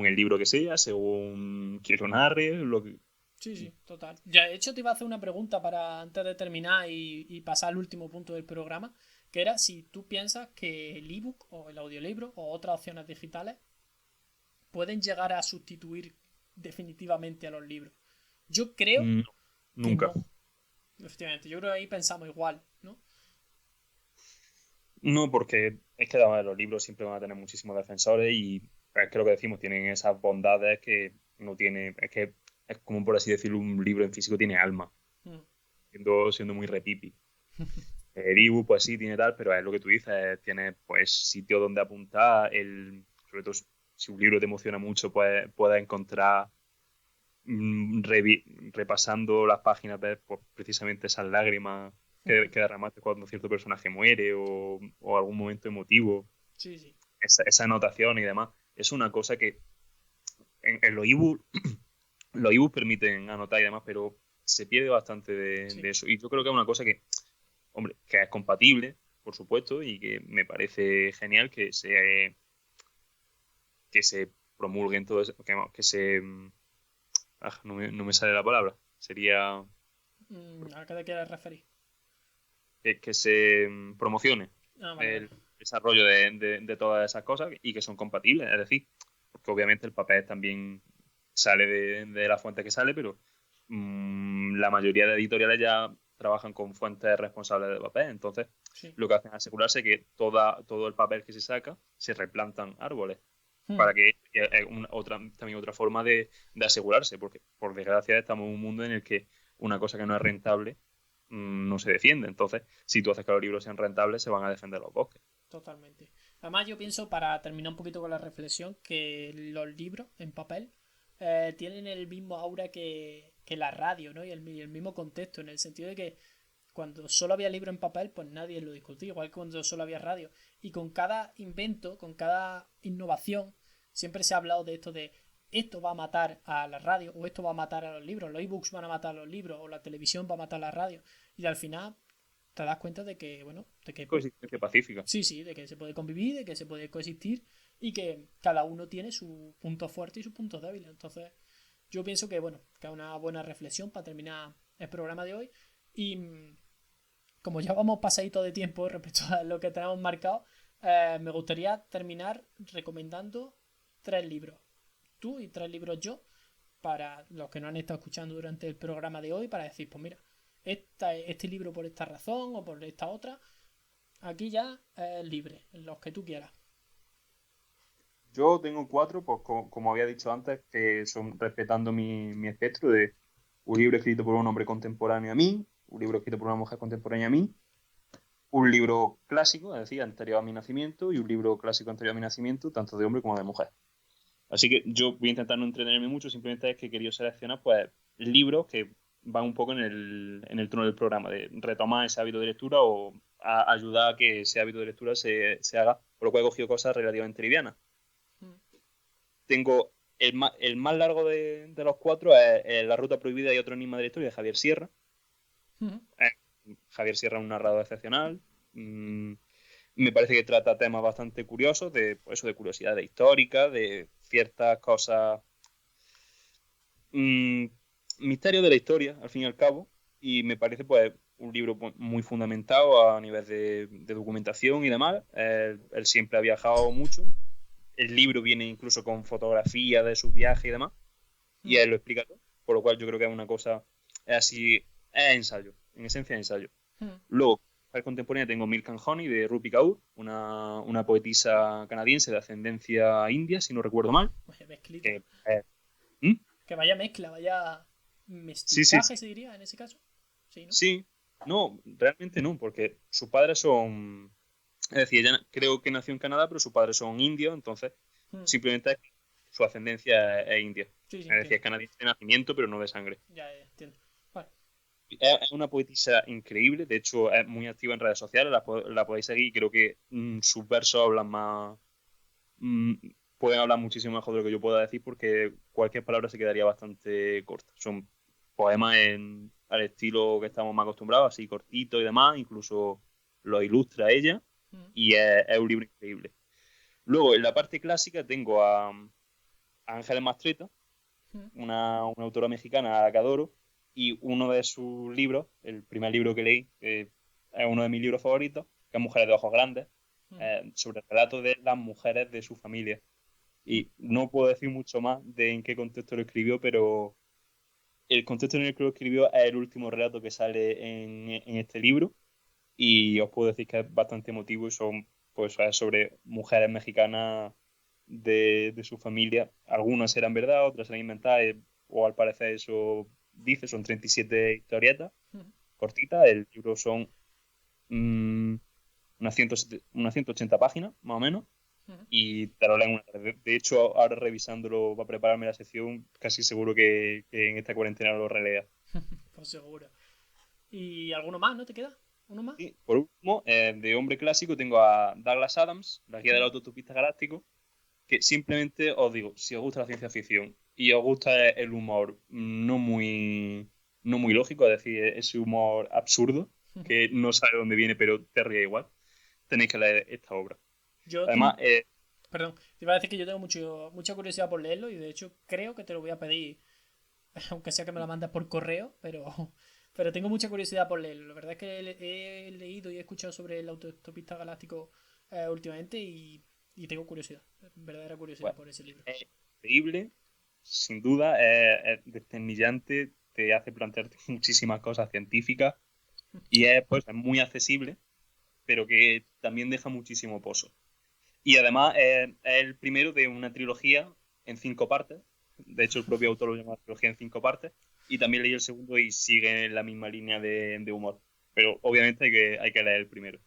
el libro que sea, según quiero narre, lo que... sí, sí, total. Ya, de hecho, te iba a hacer una pregunta para antes de terminar y pasar al último punto del programa, que era si tú piensas que el ebook o el audiolibro o otras opciones digitales pueden llegar a sustituir definitivamente a los libros. Yo creo No, que nunca. no. Efectivamente, yo creo que ahí pensamos igual, ¿no? No, porque es que además los libros siempre van a tener muchísimos defensores y es que lo que decimos, tienen esas bondades que no tiene, es que es como por así decirlo, un libro en físico tiene alma, Mm. siendo muy repipi. El ebook pues sí tiene tal, pero es lo que tú dices, tiene pues sitio donde apuntar, sobre todo si un libro te emociona mucho, pues puedes encontrar repasando las páginas, ves pues, precisamente esas lágrimas que derramaste cuando cierto personaje muere o algún momento emotivo, Sí, sí. esa anotación y demás. Es una cosa que en los ebooks permiten anotar y demás, pero se pierde bastante Sí. de eso. Y yo creo que es una cosa que, hombre, que es compatible, por supuesto, y que me parece genial que se promulguen todo eso, que se... no me sale la palabra. Sería ¿A qué te quieres referir? que se promocione Ah, vale, vale. el desarrollo de todas esas cosas y que son compatibles. Es decir, porque obviamente el papel también sale de la fuente que sale, pero la mayoría de editoriales ya trabajan con fuentes responsables de papel. Entonces, Sí. lo que hacen es asegurarse que todo el papel que se saca se replantan árboles. Hmm. Para que es también otra forma de asegurarse, porque por desgracia estamos en un mundo en el que una cosa que no es rentable no se defiende. Entonces, si tú haces que los libros sean rentables, se van a defender los bosques. Totalmente. Además, yo pienso, para terminar un poquito con la reflexión, que los libros en papel tienen el mismo aura que la radio, ¿no? Y el mismo contexto, en el sentido de que cuando solo había libro en papel, pues nadie lo discutía, igual que cuando solo había radio. Y con cada invento, con cada innovación, siempre se ha hablado de esto va a matar a la radio, o esto va a matar a los libros, los ebooks van a matar a los libros, o la televisión va a matar a la radio. Y al final te das cuenta de que, bueno, de que Coexistencia pacífica. sí, sí, de que se puede convivir, de que se puede coexistir y que cada uno tiene su punto fuerte y sus puntos débiles. Entonces, yo pienso que, bueno, que es una buena reflexión para terminar el programa de hoy. Y como ya vamos pasadito de tiempo respecto a lo que tenemos marcado, me gustaría terminar recomendando 3 libros. Tú y 3 libros yo, para los que no han estado escuchando durante el programa de hoy, para decir, pues mira, este libro por esta razón o por esta otra. Aquí ya es libre, los que tú quieras. Yo tengo 4, pues como había dicho antes, que son respetando mi espectro de un libro escrito por un hombre contemporáneo a mí, un libro escrito por una mujer contemporánea a mí, un libro clásico, es decir, anterior a mi nacimiento, y un libro clásico anterior a mi nacimiento, tanto de hombre como de mujer. Así que yo voy a intentar no entretenerme mucho, simplemente es que he querido seleccionar pues libros que van un poco en el tono del programa, de retomar ese hábito de lectura o ayudar a que ese hábito de lectura se haga, por lo cual he cogido cosas relativamente livianas. Tengo el más largo de los 4 es La Ruta Prohibida y otro enigma de la historia de Javier Sierra. Javier Sierra es un narrador excepcional. Me parece que trata temas bastante curiosos, pues eso, de curiosidades históricas, de ciertas cosas, misterios de la historia, al fin y al cabo, y me parece pues un libro muy fundamentado a nivel de documentación y demás. Él siempre ha viajado mucho. El libro viene incluso con fotografías de sus viajes y demás, y él lo explica todo, por lo cual yo creo que es una cosa Es así, es ensayo, en esencia es ensayo. Mm. Luego, mujer contemporánea, tengo Milk and Honey de Rupi Kaur, una poetisa canadiense de ascendencia india, si no recuerdo mal. Vaya mezclita. Que, ¿Mm? Que vaya mezcla, vaya Sí, sí, mestizaje, sí. se diría en ese caso. Sí, ¿no? Sí, no, realmente no, porque sus padres son... Es decir, ella creo que nació en Canadá, pero sus padres son indios, entonces Mm. simplemente su ascendencia es india. Sí, sí, Es decir, entiendo. es canadiense de nacimiento, pero no de sangre. Ya, entiendo. Vale. Es una poetisa increíble, de hecho es muy activa en redes sociales, la podéis seguir y creo que sus versos hablan más... mm, pueden hablar muchísimo mejor de lo que yo pueda decir porque cualquier palabra se quedaría bastante corta. Son poemas al estilo que estamos más acostumbrados, así cortito y demás, incluso lo ilustra ella Mm. y es un libro increíble. Luego, en la parte clásica tengo a Ángeles Mastreta, Mm. una autora mexicana a la que adoro, y uno de sus libros, el primer libro que leí, que es uno de mis libros favoritos, que es Mujeres de Ojos Grandes, Mm. sobre el relato de las mujeres de su familia. Y no puedo decir mucho más de en qué contexto lo escribió, pero el contexto en el que lo escribió es el último relato que sale en este libro, y os puedo decir que es bastante emotivo y son pues es sobre mujeres mexicanas de su familia. Algunas eran verdad, otras eran inventadas, o al parecer eso dice, son 37 historietas Mm. cortitas. El libro son mm, unas 180 páginas, más o menos, Mm. y te lo leen una tarde. De hecho, ahora revisándolo para prepararme la sección, casi seguro que en esta cuarentena lo relea. Pues seguro. ¿Y alguno más, no te queda? ¿Uno más? Y por último, de hombre clásico, tengo a Douglas Adams, La guía del Mm. autoestopista galáctico, que simplemente os digo, si os gusta la ciencia ficción y os gusta el humor no muy lógico, es decir, ese humor absurdo, que no sabe de dónde viene, pero te ríe igual, tenéis que leer esta obra. Yo Además, tengo... Perdón, te iba a decir que yo tengo mucha curiosidad por leerlo y de hecho creo que te lo voy a pedir, aunque sea que me lo mandes por correo, pero tengo mucha curiosidad por leerlo. La verdad es que he leído y he escuchado sobre el autoestopista galáctico últimamente y tengo curiosidad, verdadera curiosidad pues, por ese libro. es increíble, sin duda, es desternillante, te hace plantearte muchísimas cosas científicas y es muy accesible, pero que también deja muchísimo pozo. Y además es el primero de una trilogía en 5 partes. De hecho, el propio autor lo llama trilogía en 5 partes. Y también leí el segundo y sigue en la misma línea de humor. Pero obviamente hay que leer el primero.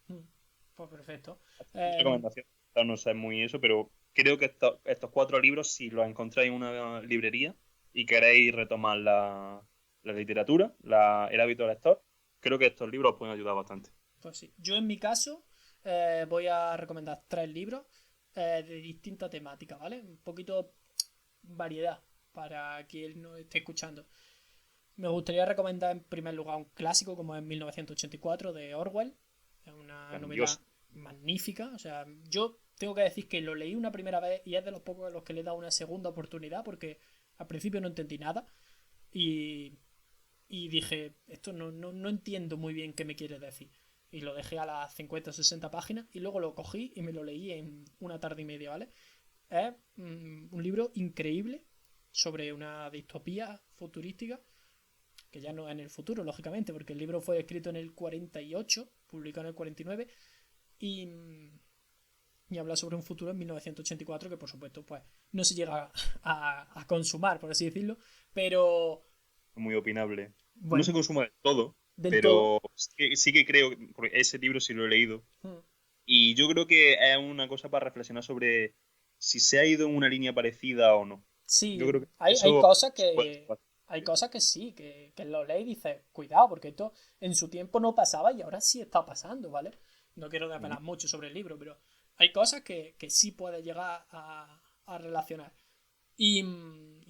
Pues perfecto. Mi Eh, recomendación, no sé muy eso, pero creo que estos 4 libros, si los encontráis en una librería y queréis retomar la literatura, el hábito lector, creo que estos libros os pueden ayudar bastante. pues sí. Yo en mi caso voy a recomendar 3 libros de distinta temática, ¿vale? Un poquito variedad para quien no esté escuchando. Me gustaría recomendar en primer lugar un clásico como es 1984 de Orwell. Es una novela Grandioso. magnífica. O sea, yo tengo que decir que lo leí una primera vez y es de los pocos a los que le he dado una segunda oportunidad porque al principio no entendí nada y, y dije, esto no entiendo muy bien qué me quiere decir. Y lo dejé a las 50 o 60 páginas y luego lo cogí y me lo leí en una tarde y media, ¿vale? Es un libro increíble sobre una distopía futurística que ya no es en el futuro, lógicamente, porque el libro fue escrito en el 48, publicado en el 49, y, y habla sobre un futuro en 1984 que, por supuesto, pues no se llega a consumar, por así decirlo, pero, Muy opinable. No se bueno, consume del todo, del todo. pero sí que creo, porque ese libro sí lo he leído, y yo creo que es una cosa para reflexionar sobre si se ha ido en una línea parecida o no. Yo Sí, creo que hay eso cosas puede ser que. Hay bastante. cosas que sí, que lo lees y dices, cuidado, porque esto en su tiempo no pasaba y ahora sí está pasando, ¿vale? No quiero Ujú. desvelar mucho sobre el libro, pero hay cosas que sí puedes llegar a relacionar. Y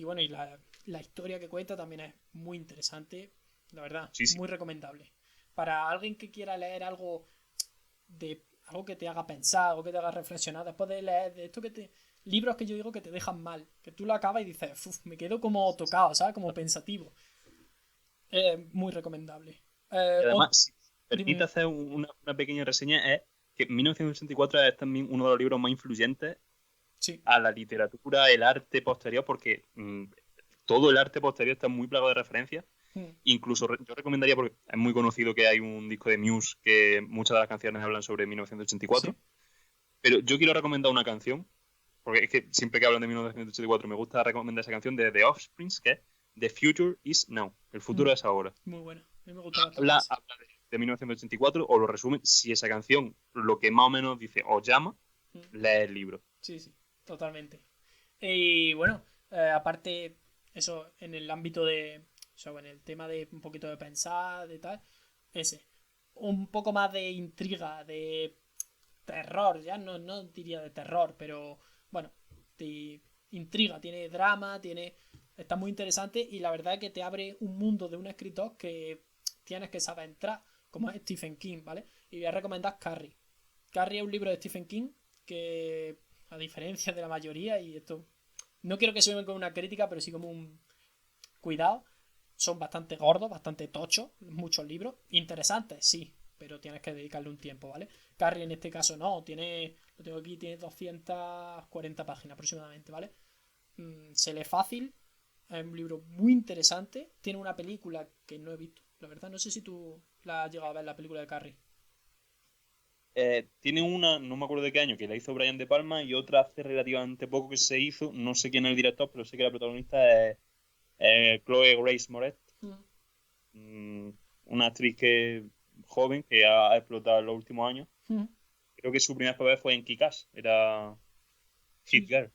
bueno, y la historia que cuenta también es muy interesante, la verdad, Sí, sí. muy recomendable. Para alguien que quiera leer algo que te haga pensar, algo que te haga reflexionar, después de leer de esto libros que yo digo que te dejan mal, que tú lo acabas y dices, "Uf, me quedo como tocado, ¿sabes? Como pensativo. Muy recomendable. Y además, si me Dime, permite dime. hacer una pequeña reseña, es que 1984 es también uno de los libros más influyentes Sí, a la literatura, el arte posterior, porque todo el arte posterior está muy plagado de referencias. Incluso yo recomendaría, porque es muy conocido que hay un disco de Muse que muchas de las canciones hablan sobre 1984, Sí. pero yo quiero recomendar una canción, porque es que siempre que hablan de 1984 me gusta recomendar esa canción de The Offspring, que es The Future is Now, el futuro es ahora. Muy bueno. A mí me gusta bastante. Habla ese. de 1984 o lo resume, si esa canción lo que más o menos dice os llama, lee el libro. Sí, sí, totalmente. Y bueno, aparte, eso en el ámbito de. O sea, en el tema de un poquito de pensar, de tal. Ese. Un poco más de intriga, de terror, ya no diría de terror, pero bueno, de intriga, tiene drama, está muy interesante y la verdad es que te abre un mundo de un escritor que tienes que saber entrar, como es Stephen King, ¿vale? Y voy a recomendar Carrie. Carrie es un libro de Stephen King que, a diferencia de la mayoría, y esto no quiero que se vean como una crítica, pero sí como un cuidado, son bastante gordos, bastante tochos, muchos libros, interesantes, sí, pero tienes que dedicarle un tiempo, ¿vale? Carrie en este caso no, lo tengo aquí, tiene 240 páginas aproximadamente, ¿vale? Se lee fácil, es un libro muy interesante, tiene una película que no he visto, la verdad, no sé si tú la has llegado a ver, la película de Carrie. Tiene una, no me acuerdo de qué año, que la hizo Brian De Palma y otra hace relativamente poco que se hizo, no sé quién es el director, pero sé que la protagonista es Chloe Grace Moretz, Mm. una actriz joven que ha explotado en los últimos años. Mm. Creo que su primer papel fue en Kick-Ass, era Hit Girl.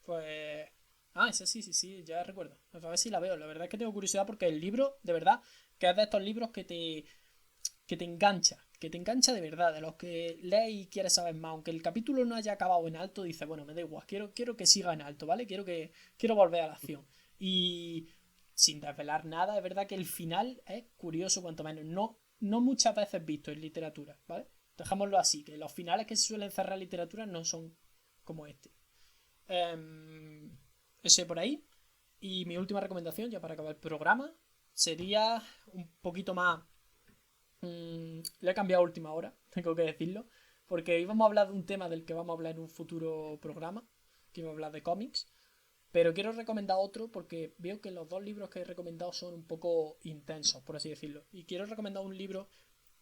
Pues. Ah, esa sí, ya recuerdo. A ver si la veo. La verdad es que tengo curiosidad porque el libro, de verdad, que es de estos libros que te engancha. Que te engancha de verdad. De los que lees y quieres saber más. Aunque el capítulo no haya acabado en alto, dices, bueno, me da igual. Quiero que siga en alto, ¿vale? Quiero volver a la acción. Y sin desvelar nada, es verdad que el final es curioso, cuanto menos. No muchas veces visto en literatura, ¿vale? Dejémoslo así, que los finales que se suelen cerrar en literatura no son como este. Ese por ahí. Y mi última recomendación, ya para acabar el programa, sería un poquito más. Le he cambiado a última hora, tengo que decirlo. Porque íbamos a hablar de un tema del que vamos a hablar en un futuro programa. Que íbamos a hablar de cómics. Pero quiero recomendar otro porque veo que los dos libros que he recomendado son un poco intensos, por así decirlo. Y quiero recomendar un libro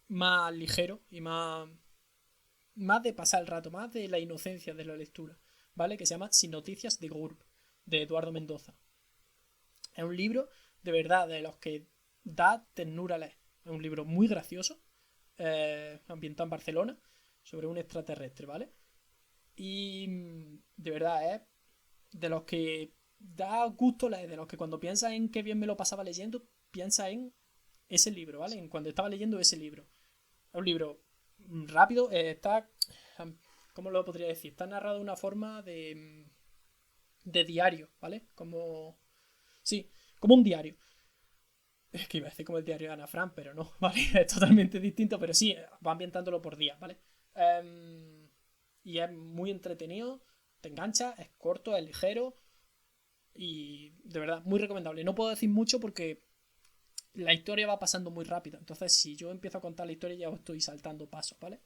más ligero y más de pasar el rato, más de la inocencia de la lectura, ¿vale? Que se llama Sin noticias de GURB, de Eduardo Mendoza. Es un libro, de verdad, de los que da ternura leer. Es un libro muy gracioso, ambientado en Barcelona, sobre un extraterrestre, ¿vale? Y de verdad, es de los que da gusto leer, de los que cuando piensas en qué bien me lo pasaba leyendo, piensa en ese libro, ¿vale? En cuando estaba leyendo ese libro. Es un libro rápido, está. ¿Cómo lo podría decir? Está narrado de una forma de diario, ¿vale? Como. Sí, como un diario. Es que iba a decir como el diario de Ana Frank, pero no, ¿vale? Es totalmente distinto, pero sí, va ambientándolo por días, ¿vale? Y es muy entretenido, te engancha, es corto, es ligero y de verdad, muy recomendable. No puedo decir mucho porque la historia va pasando muy rápido, entonces si yo empiezo a contar la historia ya os estoy saltando pasos, ¿vale?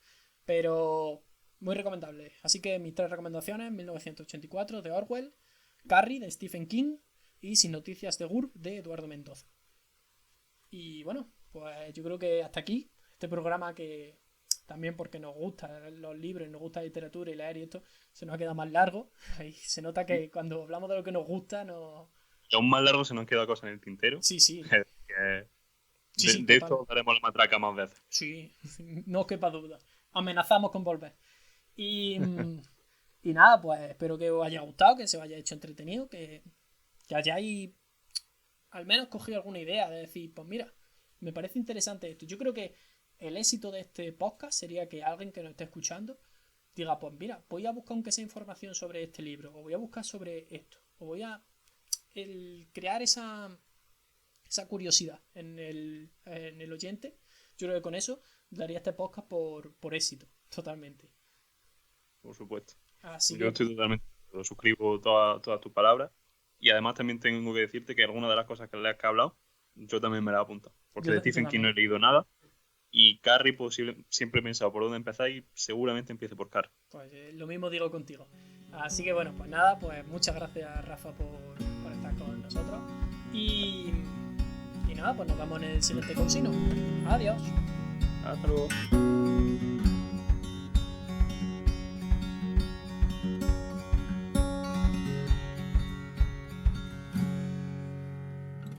Pero muy recomendable. Así que mis tres recomendaciones: 1984 de Orwell, Carrie de Stephen King y Sin noticias de GURB de Eduardo Mendoza. Y bueno, pues yo creo que hasta aquí este programa, que también porque nos gustan los libros, nos gusta la literatura y leer y esto, se nos ha quedado más largo. Y se nota que cuando hablamos de lo que nos gusta, no. Y aún más largo se nos queda cosas en el tintero. Sí, sí. De Total. esto daremos la matraca más veces. Sí, no quepa duda. Amenazamos con volver. Y nada, pues espero que os haya gustado, que se os haya hecho entretenido, que hayáis al menos cogido alguna idea de decir, pues mira, me parece interesante esto. Yo creo que el éxito de este podcast sería que alguien que nos esté escuchando diga, pues mira, voy a buscar aunque sea información sobre este libro, o voy a buscar sobre esto, o voy a crear esa curiosidad en el oyente. Yo creo que con eso daría este podcast por éxito, totalmente. Por supuesto. Así Yo que, estoy totalmente, lo suscribo todas tus palabras. Y además también tengo que decirte que algunas de las cosas que le has hablado, yo también me las he apuntado. Porque de Stephen King no he leído nada. Y Carrie, siempre he pensado por dónde empezar y seguramente empiece por Carrie. Pues lo mismo digo contigo. Así que bueno, pues nada, pues muchas gracias Rafa por estar con nosotros. Y nada, pues nos vemos en el siguiente Cousino. Adiós. Hasta luego.